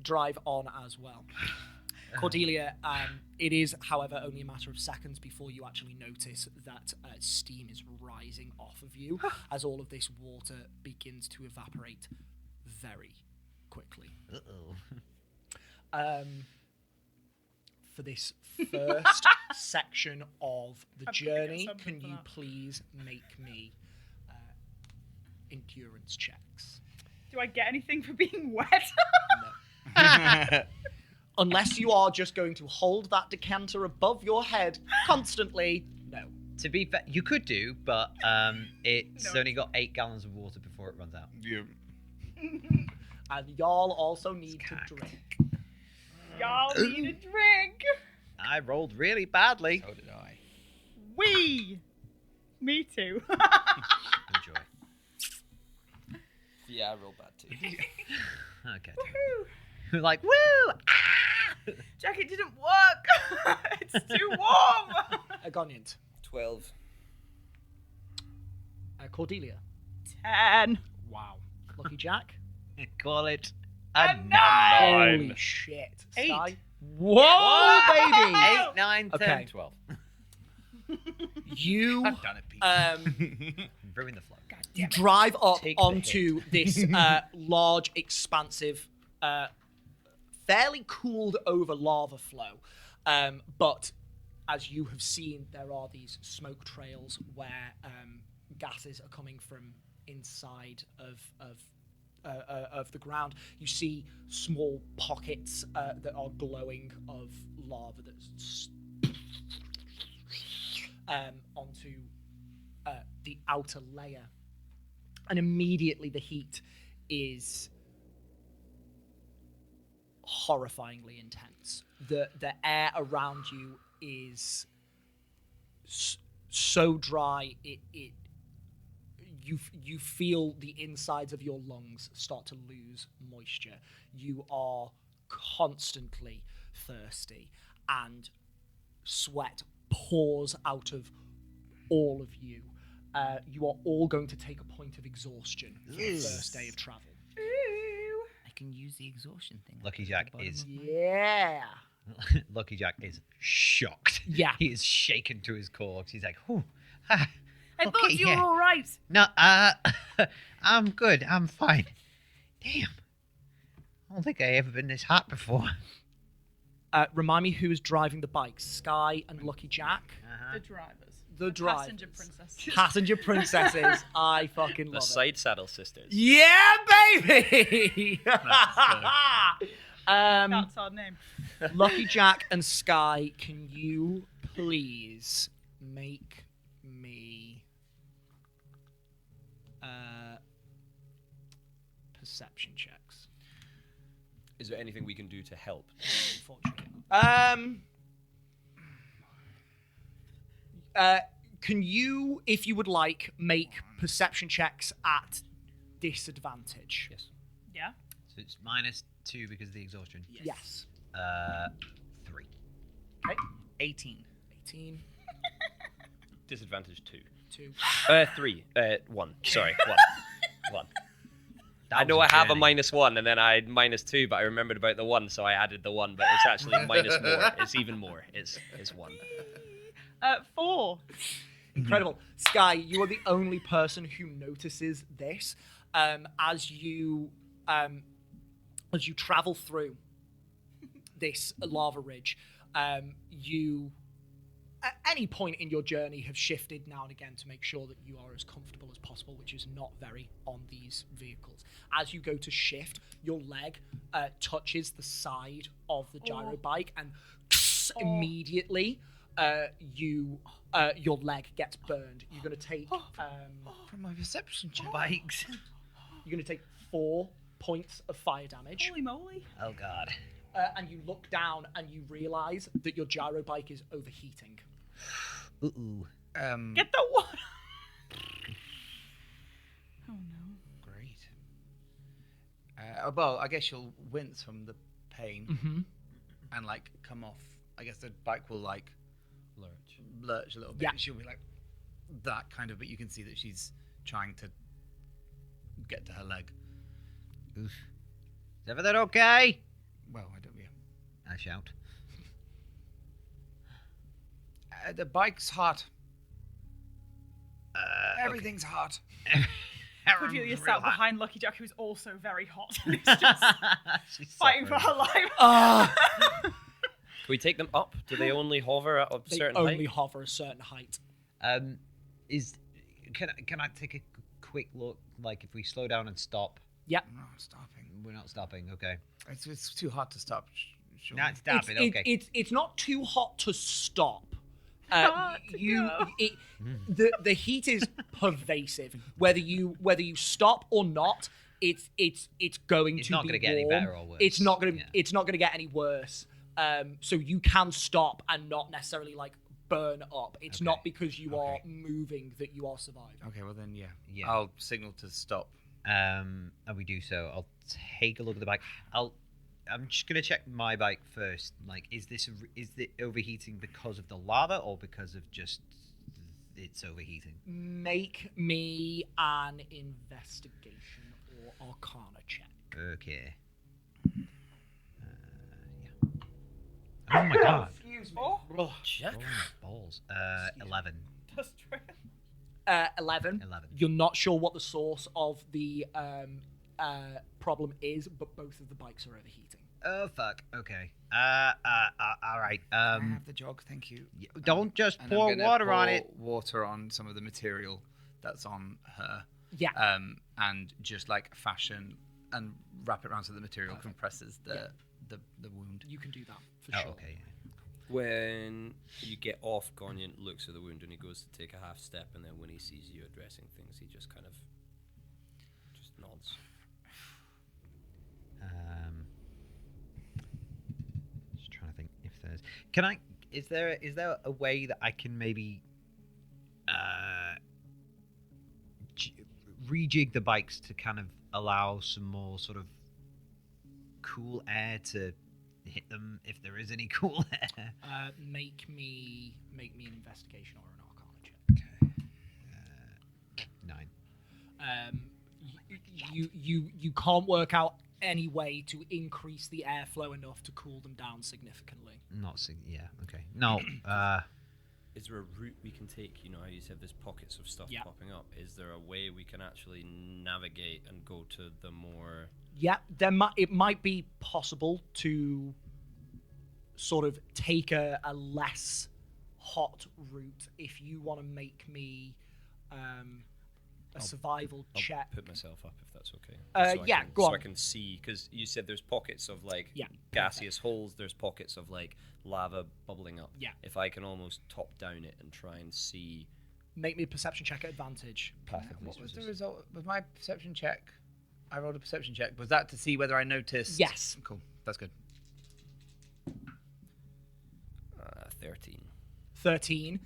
drive on as well. Cordelia, it is, however, only a matter of seconds before you actually notice that steam is rising off of you as all of this water begins to evaporate very quickly. Uh-oh. For this first section of the I'm gonna get journey, something can for you that. please make me endurance checks? Do I get anything for being wet? No. Unless you are just going to hold that decanter above your head constantly, no. To be fair, you could do, but it's No. only got 8 gallons of water before it runs out. Yeah. And y'all also need to Cocked. drink. Y'all need a drink. I rolled really badly. So did I. Me too. Enjoy. Yeah, I rolled bad too. Okay. Woohoo. We're like, woo! Ah! Jack, it didn't work. It's too warm. Goniant. 12. Cordelia. 10. Wow. Lucky Jack. Call it A a 9. Holy shit. 8. Sky. Whoa, Whoa! baby! 8, 9, 10, Okay. 12. You God damn it, Pete. Ruin the flow. you drive up Take the onto this large, expansive, fairly cooled over lava flow. But as you have seen, there are these smoke trails where gases are coming from inside of the ground. You see small pockets that are glowing of lava that's onto the outer layer. And immediately the heat is horrifyingly intense. The air around you is so dry you feel the insides of your lungs start to lose moisture. You are constantly thirsty, and sweat pours out of all of you. You are all going to take a point of exhaustion for the first day of travel. I can use the exhaustion thing. Lucky Jack is Yeah. Lucky Jack is shocked. Yeah. He is shaken to his core. He's like, "Whew, I thought you were all right. No, I'm good. I'm fine. Damn. I don't think I ever been this hot before." Remind me who is driving the bikes, Sky and Lucky Jack. The drivers. The drivers. Passenger princesses. Passenger princesses. I fucking The love it. side saddle sisters. Yeah, baby! That's our name. Lucky Jack and Sky, can you please make me perception checks? Is there anything we can do to help? Unfortunately. Can you, if you would like, make perception checks at disadvantage? Yes. Yeah. So it's -2 because of the exhaustion. Yes. 3. Okay. 18. 18. Disadvantage 2. 2. 3. 1. Sorry, 1. 1. That I know was I have a journey. -1 and then I had -2, but I remembered about the 1, so I added the 1. But it's actually minus more. It's even more. It's 1. 4. Incredible. Sky, you are the only person who notices this as you travel through this lava ridge. You, at any point in your journey, have shifted now and again to make sure that you are as comfortable as possible, which is not very on these vehicles. As you go to shift, your leg touches the side of the gyro bike, and immediately your leg gets burned. You're going to take From my perception check. Bikes. you're going to take 4 points of fire damage. Holy moly. Oh god. And you look down and you realize that your gyro bike is overheating. Ooh. Get the water. Oh no. Great. Well, I guess you'll wince from the pain and like come off. I guess the bike will like lurch a little bit. Yeah. She'll be like that kind of, but you can see that she's trying to get to her leg. Oof. Is everything okay? Well, I don't. Yeah. I shout. The bike's hot. Everything's hot. Cordelia sat behind Lucky Jack, who's also very hot. He's just She's fighting for suffering. her life. Can we take them up? Do they only hover at a They certain only height? hover a certain height. Can I take a quick look? Like if we slow down and stop, Yep. I'm not stopping. we're not stopping. Okay. It's too hot to stop. Sure. Now it's stopping. Okay. It's not too hot to stop. Hot to go. The heat is pervasive. Whether you stop or not, it's going It's to not be gonna get any warm. better or worse. It's not gonna Yeah. it's not gonna get any worse. So you can stop and not necessarily like burn up. It's Okay. not because you are Okay. moving that you are surviving. Okay, well then, yeah. Yeah. I'll signal to stop. And we do so. I'll take a look at the bike. I'm just gonna check my bike first. Like, is it overheating because of the lava or because of just it's overheating? Make me an investigation or arcana check. Okay. Yeah. Oh my god. Jack. Balls. 11. 11. 11. You're not sure what the source of the problem is, but both of the bikes are overheating. Oh fuck. Okay. All right. I have the jog, thank you. Don't just And pour I'm gonna water on pour it. Water on some of the material that's on her. Yeah. And just like fashion and wrap it around so the material compresses the wound. You can do that for Oh, sure. okay. When you get off, Goniant looks at the wound and he goes to take a half step, and then when he sees you addressing things, he just kind of just nods. Just trying to think if there's. Can I? Is there a way that I can maybe rejig the bikes to kind of allow some more sort of cool air to hit them if there is any cool air? Make me an investigation or an arcana check. 9. You can't work out any way to increase the airflow enough to cool them down significantly. Yeah. Okay. No. Is there a route we can take? You know how you said there's pockets of stuff Yeah. popping up. Is there a way we can actually navigate and go to the more... Yeah, it might be possible to sort of take a less hot route if you want to make me a survival I'll check. put myself up if that's okay. Go on. So I can see, because you said there's pockets of like Yeah. gaseous holes, there's pockets of like lava bubbling up. Yeah. If I can almost top down it and try and see... Make me a perception check at advantage. What was the result? Was my perception check? I rolled a perception check. Was that to see whether I noticed? Yes. Cool. That's good. 13. 13.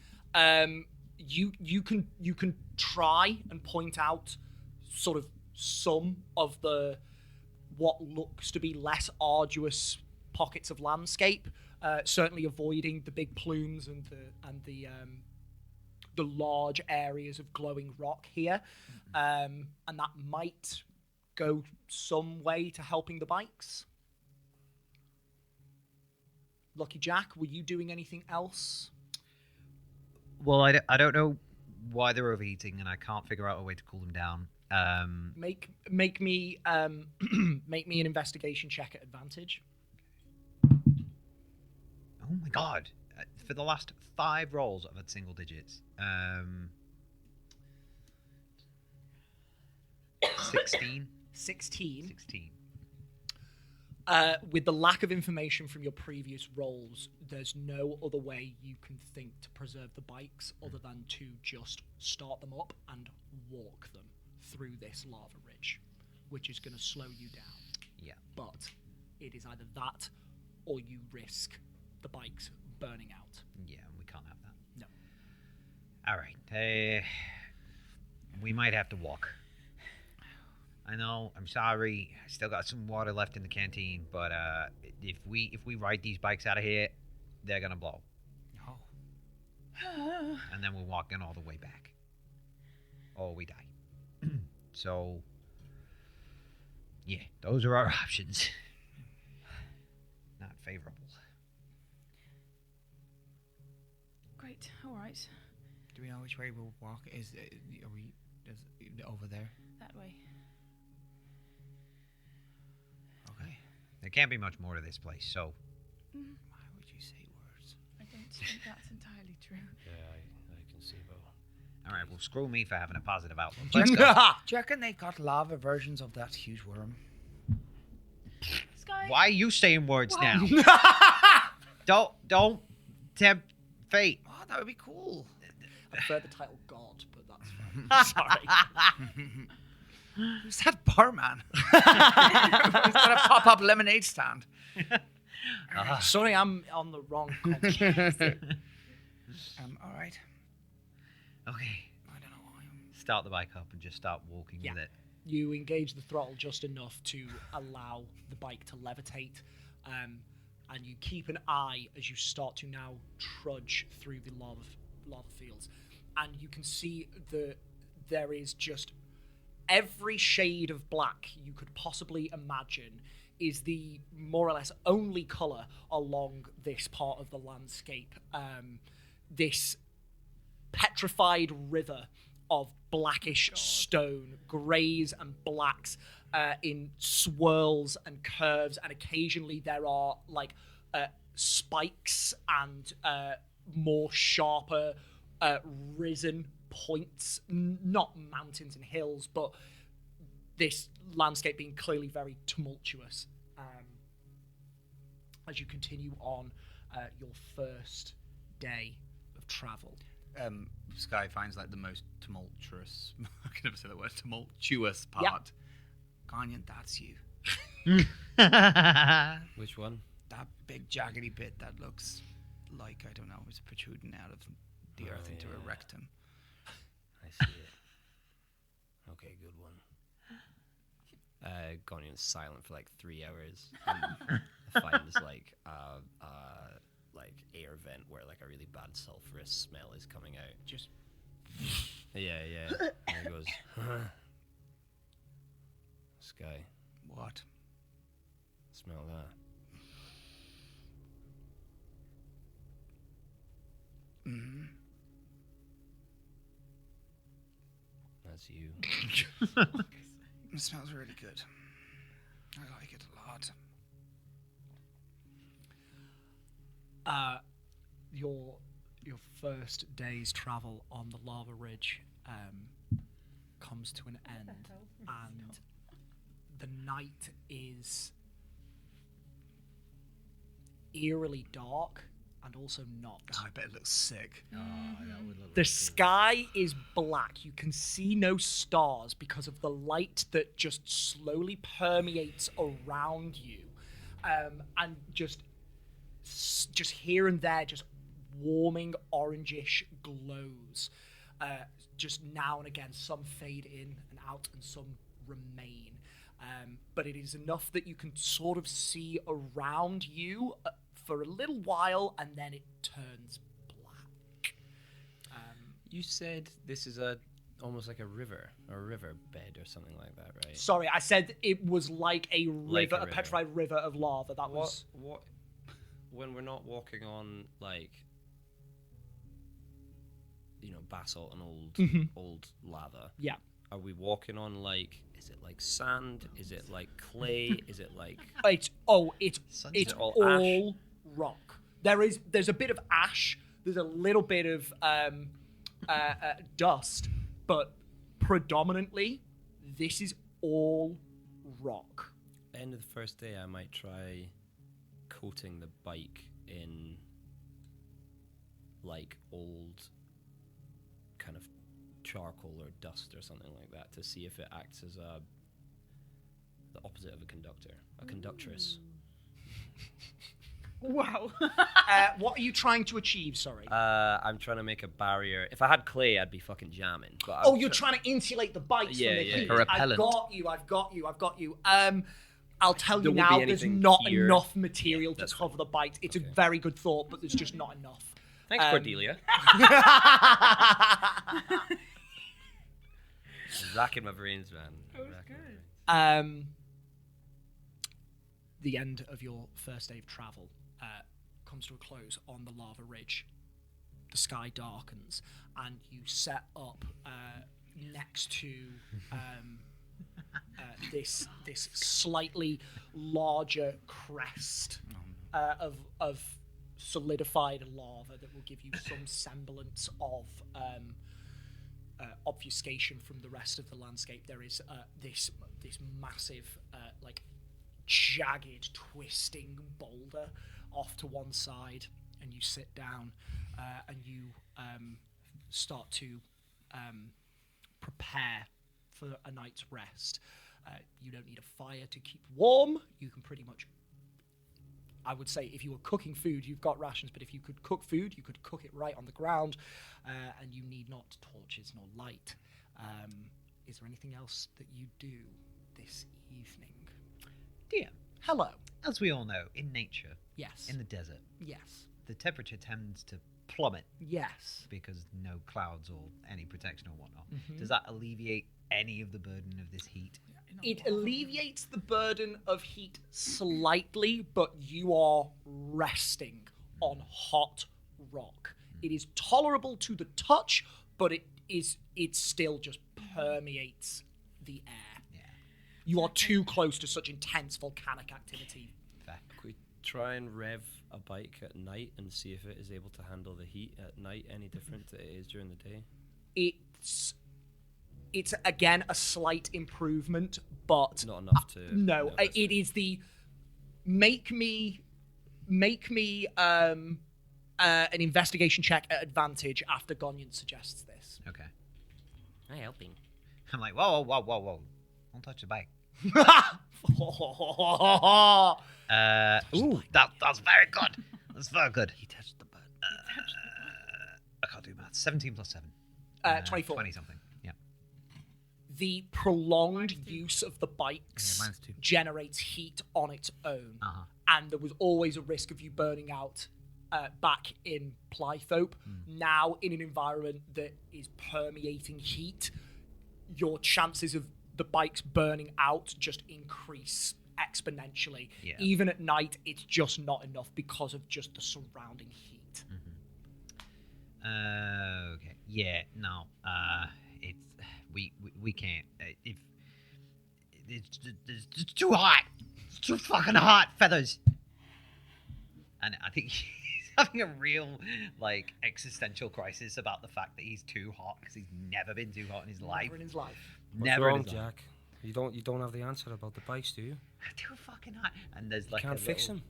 You can try and point out sort of some of the what looks to be less arduous pockets of landscape. Certainly avoiding the big plumes and the large areas of glowing rock here, and that might go some way to helping the bikes. Lucky Jack, were you doing anything else? Well, I don't know why they're overheating, and I can't figure out a way to cool them down. Make me make me an investigation check at advantage. Oh my god! For the last 5 rolls, I've had single digits. 16. 16. 16. With the lack of information from your previous rolls, there's no other way you can think to preserve the bikes other than to just start them up and walk them through this lava ridge, which is going to slow you down. Yeah. But it is either that or you risk the bikes burning out. Yeah, we can't have that. No. All right. We might have to walk. I know. I'm sorry. I still got some water left in the canteen, but if we ride these bikes out of here, they're gonna blow. Oh. And then we're walking all the way back, or we die. So, yeah, those are our options. Not favorable. Great. All right. Do we know which way we'll walk? Is over there? That way. Okay. There can't be much more to this place, so Why would you say words? I don't think that's entirely true. Yeah, I can see both. all right. Well, screw me for having a positive outlook. Do Let's you go. reckon they got lava versions of that huge worm? Sky. Why are you saying words now? Don't tempt fate. Oh, that would be cool. I prefer the title God, but that's fine. Sorry. Who's that barman? He's got a pop-up lemonade stand. Sorry, I'm on the wrong continent. All right. Okay. I don't know why. Start the bike up and just start walking Yeah. with it. You engage the throttle just enough to allow the bike to levitate, and you keep an eye as you start to now trudge through the lava fields, and you can see that there is just every shade of black you could possibly imagine is the more or less only colour along this part of the landscape. This petrified river of blackish stone, greys and blacks in swirls and curves, and occasionally there are like spikes and more sharper risen points, not mountains and hills, but this landscape being clearly very tumultuous as you continue on your first day of travel. Sky finds like the most tumultuous. I can never say the word tumultuous part. Goniant, that's you. Which one? That big jaggedy bit that looks like, I don't know, it's protruding out of the earth into a rectum. I see it. Okay, good one. Goniant's silent for like 3 hours. Finds like air vent where like a really bad sulfurous smell is coming out. Just Yeah. And he goes, Sky, What? smell that. Mm-hmm. That's you. It smells really good. I like it a lot. Your first day's travel on the lava ridge comes to an end, and the night is eerily dark and also not. Oh, I bet it looks sick. Oh, that would look The really sky is black. You can see no stars because of the light that just slowly permeates around you, and just here and there, just warming orangish glows. Just now and again, some fade in and out, and some remain. But it is enough that you can sort of see around you for a little while, and then it turns black. You said this is almost like a river bed or something like that, right? Sorry, I said it was like a river, Like a a river. petrified river of lava. That was What? When we're not walking on like, basalt and old lava. yeah. Are we walking on like? Is it like sand? Is it like clay? Is it like? It's Sun's all all rock. There's a bit of ash. There's a little bit of dust, but predominantly this is all rock. End of the first day, I might try coating the bike in like old kind of charcoal or dust or something like that to see if it acts as the opposite of a conductor, a conductress. Wow. What are you trying to achieve? Sorry. I'm trying to make a barrier. If I had clay, I'd be fucking jamming. But You're trying to insulate the bikes Yeah, from the yeah, heat. yeah. A repellent. I've got you. I'll tell There you won't be now, there's anything not here. enough material to That's cover the bite. It's Okay. a very good thought, but there's just not enough. Thanks, Cordelia. Racking my brains, man. Racking my brains. The end of your first day of travel comes to a close on the lava ridge. The sky darkens, and you set up next to this slightly larger crest of solidified lava that will give you some semblance of obfuscation from the rest of the landscape. There is this massive like jagged twisting boulder off to one side, and you sit down and you start to prepare for a night's rest. You don't need a fire to keep warm. You can pretty much, I would say, if you were cooking food, you've got rations, but if you could cook food, you could cook it right on the ground, and you need not torches nor light. Is there anything else that you do this evening? Dear, Hello. as we all know, in nature, Yes. in the desert, Yes. the temperature tends to plummet Yes. because no clouds or any protection or whatnot. Mhm. Does that alleviate any of the burden of this heat? It alleviates the burden of heat slightly, but you are resting on hot rock. It is tolerable to the touch, but it still just permeates the air. Yeah. You are too close to such intense volcanic activity. Fair. Could we try and rev a bike at night and see if it is able to handle the heat at night any different than it is during the day? It's again a slight improvement, but Not enough to. no, that's it is the make me an investigation check at advantage after Goniant suggests this. Okay. I'm helping. I'm like, whoa. Don't touch the bike. Ooh, that's very good. That's very good. He touched the bike. I can't do math. 17 plus 7. 24. 20 something. Yeah. The prolonged use of the bikes Yeah, mine's 2. generates heat on its own, Uh-huh. and there was always a risk of you burning out back in Plythope. Now, in an environment that is permeating heat, your chances of the bikes burning out just increase exponentially. Yeah. Even at night, it's just not enough because of just the surrounding heat. Okay. Yeah. No. It's we can't. If it's too hot. It's too fucking hot. Feathers. And I think he's having a real like existential crisis about the fact that he's too hot because he's never been too hot in his life. Never in his life. Never in his life. Jack? You don't have the answer about the bikes, do you? Too fucking hot. And there's like Can't a fix little- them.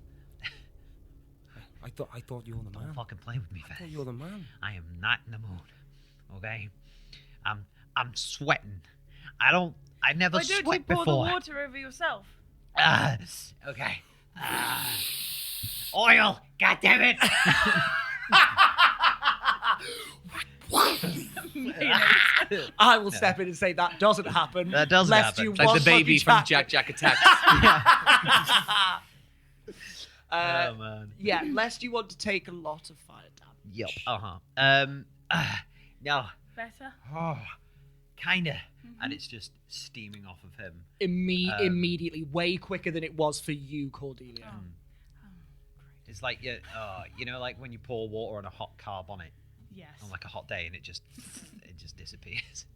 I thought you were the Don't man. fucking play with me, I thought Fez. you were the man. I am not in the mood. Okay, I'm sweating. I never Why don't you sweat pour before. the water over yourself? Okay. Oil. God damn it. I will step in and say that doesn't happen. That doesn't lest happen. You Like Like want the baby Lucky from Jack. Jack Attacks. Oh man. Yeah, lest you want to take a lot of fire damage. Yep. No. Better? Oh, kinda. And it's just steaming off of him. Immediately, way quicker than it was for you, Cordelia. It's like you know, like when you pour water on a hot carb on it Yes. on like a hot day, and it just disappears.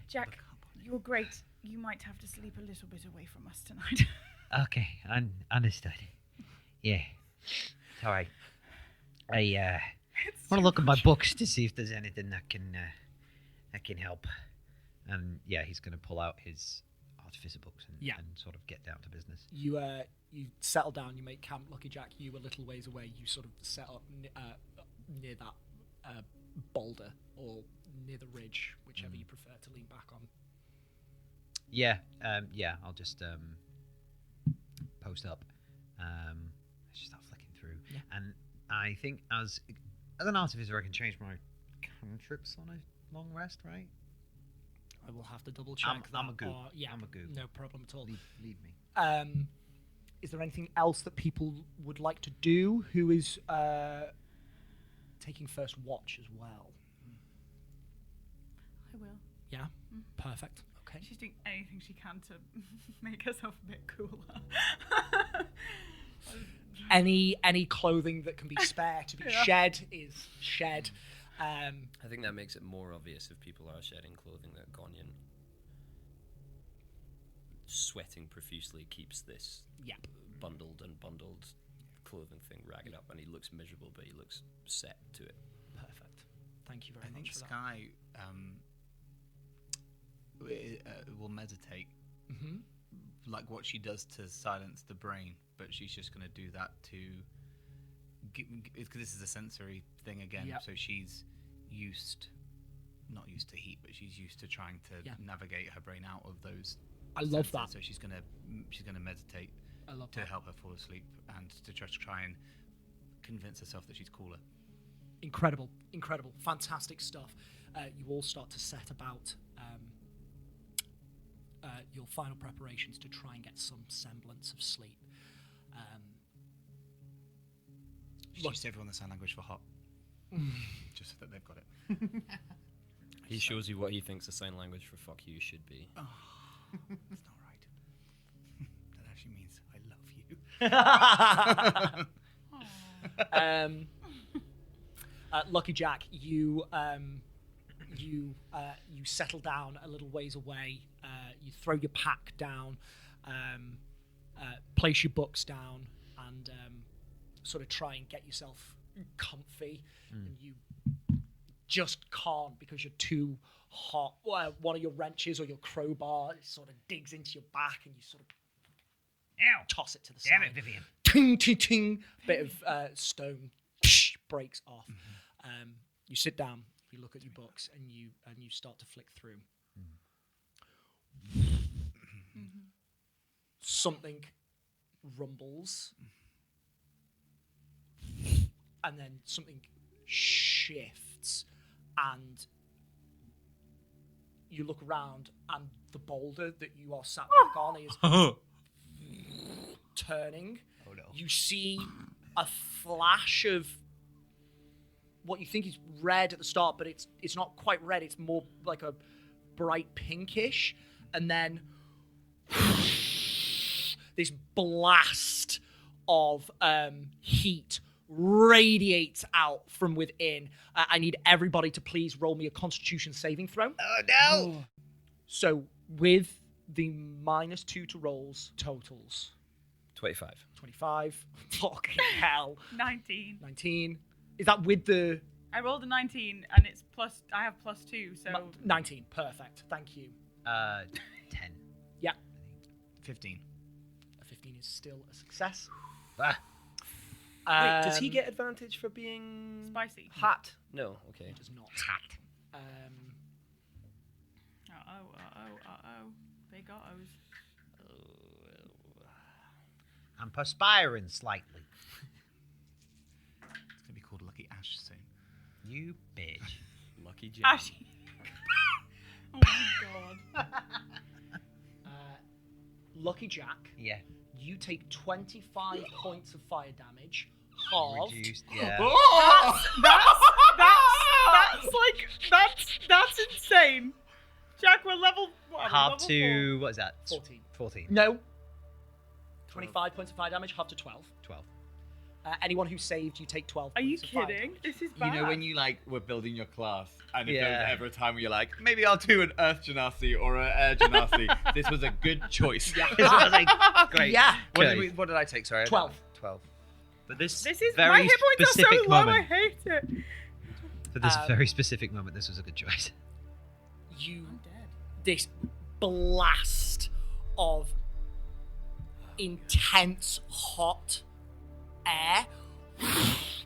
Jack, you're great. You might have to sleep a little bit away from us tonight. Okay, understood. Yeah. All right. I want to look at my books to see if there's anything that can help. And yeah, he's going to pull out his artificer books and sort of get down to business. You settle down. You make camp, Lucky Jack. You a little ways away. You sort of set up near that boulder or near the ridge, whichever you prefer to lean back on. Yeah. I'll just post up. Just start flicking through, and I think as an artificer, I can change my cantrips on a long rest, right? I will have to double check that. I'm a goop. I'm a goop. No problem at all. Lead me. Is there anything else that people would like to do? Who is taking first watch as well? I will. Yeah, perfect. Okay. She's doing anything she can to make herself a bit cooler. Any clothing that can be spare to be shed is shed. I think that makes it more obvious if people are shedding clothing that Goniant, sweating profusely, keeps this bundled clothing thing ragged up, and he looks miserable, but he looks set to it. Perfect. Thank you very I think much for that. Sky will meditate. Mm-hmm. Like what she does to silence the brain, but she's just going to do that to because this is a sensory thing again. Yep. So she's not used to heat, but she's used to trying to navigate her brain out of those. I love senses. that. So she's gonna meditate I love to that. help her fall asleep and to just try and convince herself that she's cooler. Incredible, fantastic stuff. You all start to set about your final preparations to try and get some semblance of sleep. She used everyone the sign language for hot, just so that they've got it. He shows you what he thinks the sign language for "fuck you" should be. Oh, that's not right. That actually means I love you. Lucky Jack, you settle down a little ways away. You throw your pack down, place your books down, and sort of try and get yourself comfy. And you just can't because you're too hot. One of your wrenches or your crowbar sort of digs into your back, and you sort of toss it to the side. Damn it, Vivian. Ting, ting, ting. Bit of stone breaks off. You sit down, you look at your books, and you start to flick through. Something rumbles, and then something shifts, and you look around, and the boulder that you are sat back on is turning. Oh no. You see a flash of what you think is red at the start, but it's not quite red. It's more like a bright pinkish, and then this blast of heat radiates out from within. I need everybody to please roll me a Constitution saving throw. Oh no! So with the -2 to rolls, totals 25. 25. Fucking hell. 19. 19. Is that with the I rolled a 19, and it's plus. I have +2, so 19? Perfect. Thank you. 10. Yeah. 15. A 15 is still a success. Ah. Wait, does he get advantage for being spicy. hot? No. Okay. Does not. Big uh-ohs. I'm perspiring slightly. It's gonna be called Lucky Ash soon. You bitch. Lucky Jack. Ashy. Oh my god. Lucky Jack, Yeah. you take 25 points of fire damage. Halved. Reduced. Yeah. That's insane. Jack, we're level. What, Half level to what is that? 14. 14. No. 25 points of fire damage, half to 12. 12. Anyone who saved, you take 12 Are you points of fire kidding? damage. This is You bad. know when you were building your class, and if there Yeah. was ever a time where you're like, maybe I'll do an Earth Genasi or an Air Genasi. This was a good choice. This was a great. Yeah. What did I take? Sorry. 12. 12. But this This is very my hit points are so specific low. I moment. hate it. For this very specific moment, this was a good choice. You I'm dead. this blast of intense hot air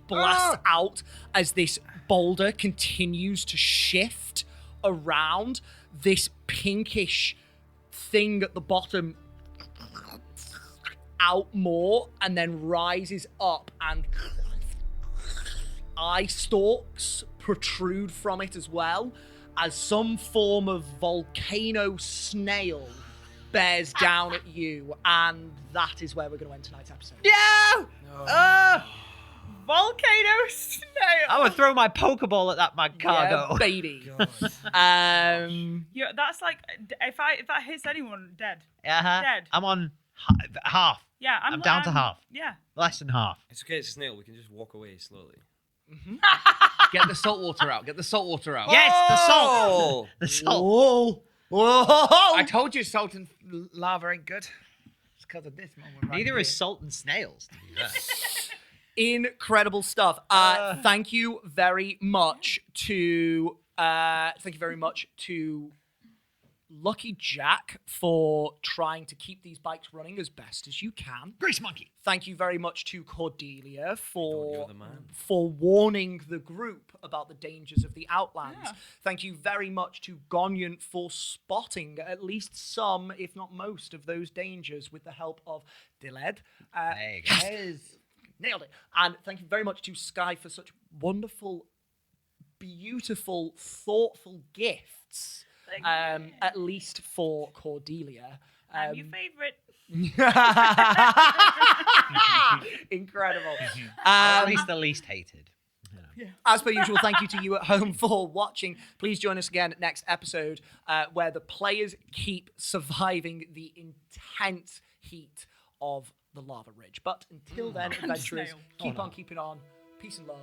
blasts out as this boulder continues to shift around. This pinkish thing at the bottom out more and then rises up, and eye stalks protrude from it as well, as some form of volcano snail bears down at you. And that is where we're going to end tonight's episode. No! Volcano snail. I would throw my Pokeball at that mad cargo. Yeah, baby. Yeah, that's like if that hits anyone, dead. Uh-huh. Dead. I'm on half. Yeah, I'm down to half. Yeah. Less than half. It's okay, it's a snail. We can just walk away slowly. Get the salt water out. Get the salt water out. Yes, the salt. Oh! The salt. Whoa! I told you salt and lava ain't good. It's because of this moment. Right Neither here. is salt and snails. To be fair. Incredible stuff. Thank you very much to Lucky Jack for trying to keep these bikes running as best as you can. Grease monkey. Thank you very much to Cordelia for You're the man. warning the group about the dangers of the Outlands. Yeah. Thank you very much to Goniant for spotting at least some, if not most, of those dangers with the help of Diled. There you go. Yes. Nailed it. And thank you very much to Sky for such wonderful, beautiful, thoughtful gifts. At least for Cordelia. I'm your favourite. Incredible. Or at least the least hated. As per usual, thank you to you at home for watching. Please join us again next episode where the players keep surviving the intense heat of the lava ridge. But until then, adventurers, keep on keeping on. Peace and love.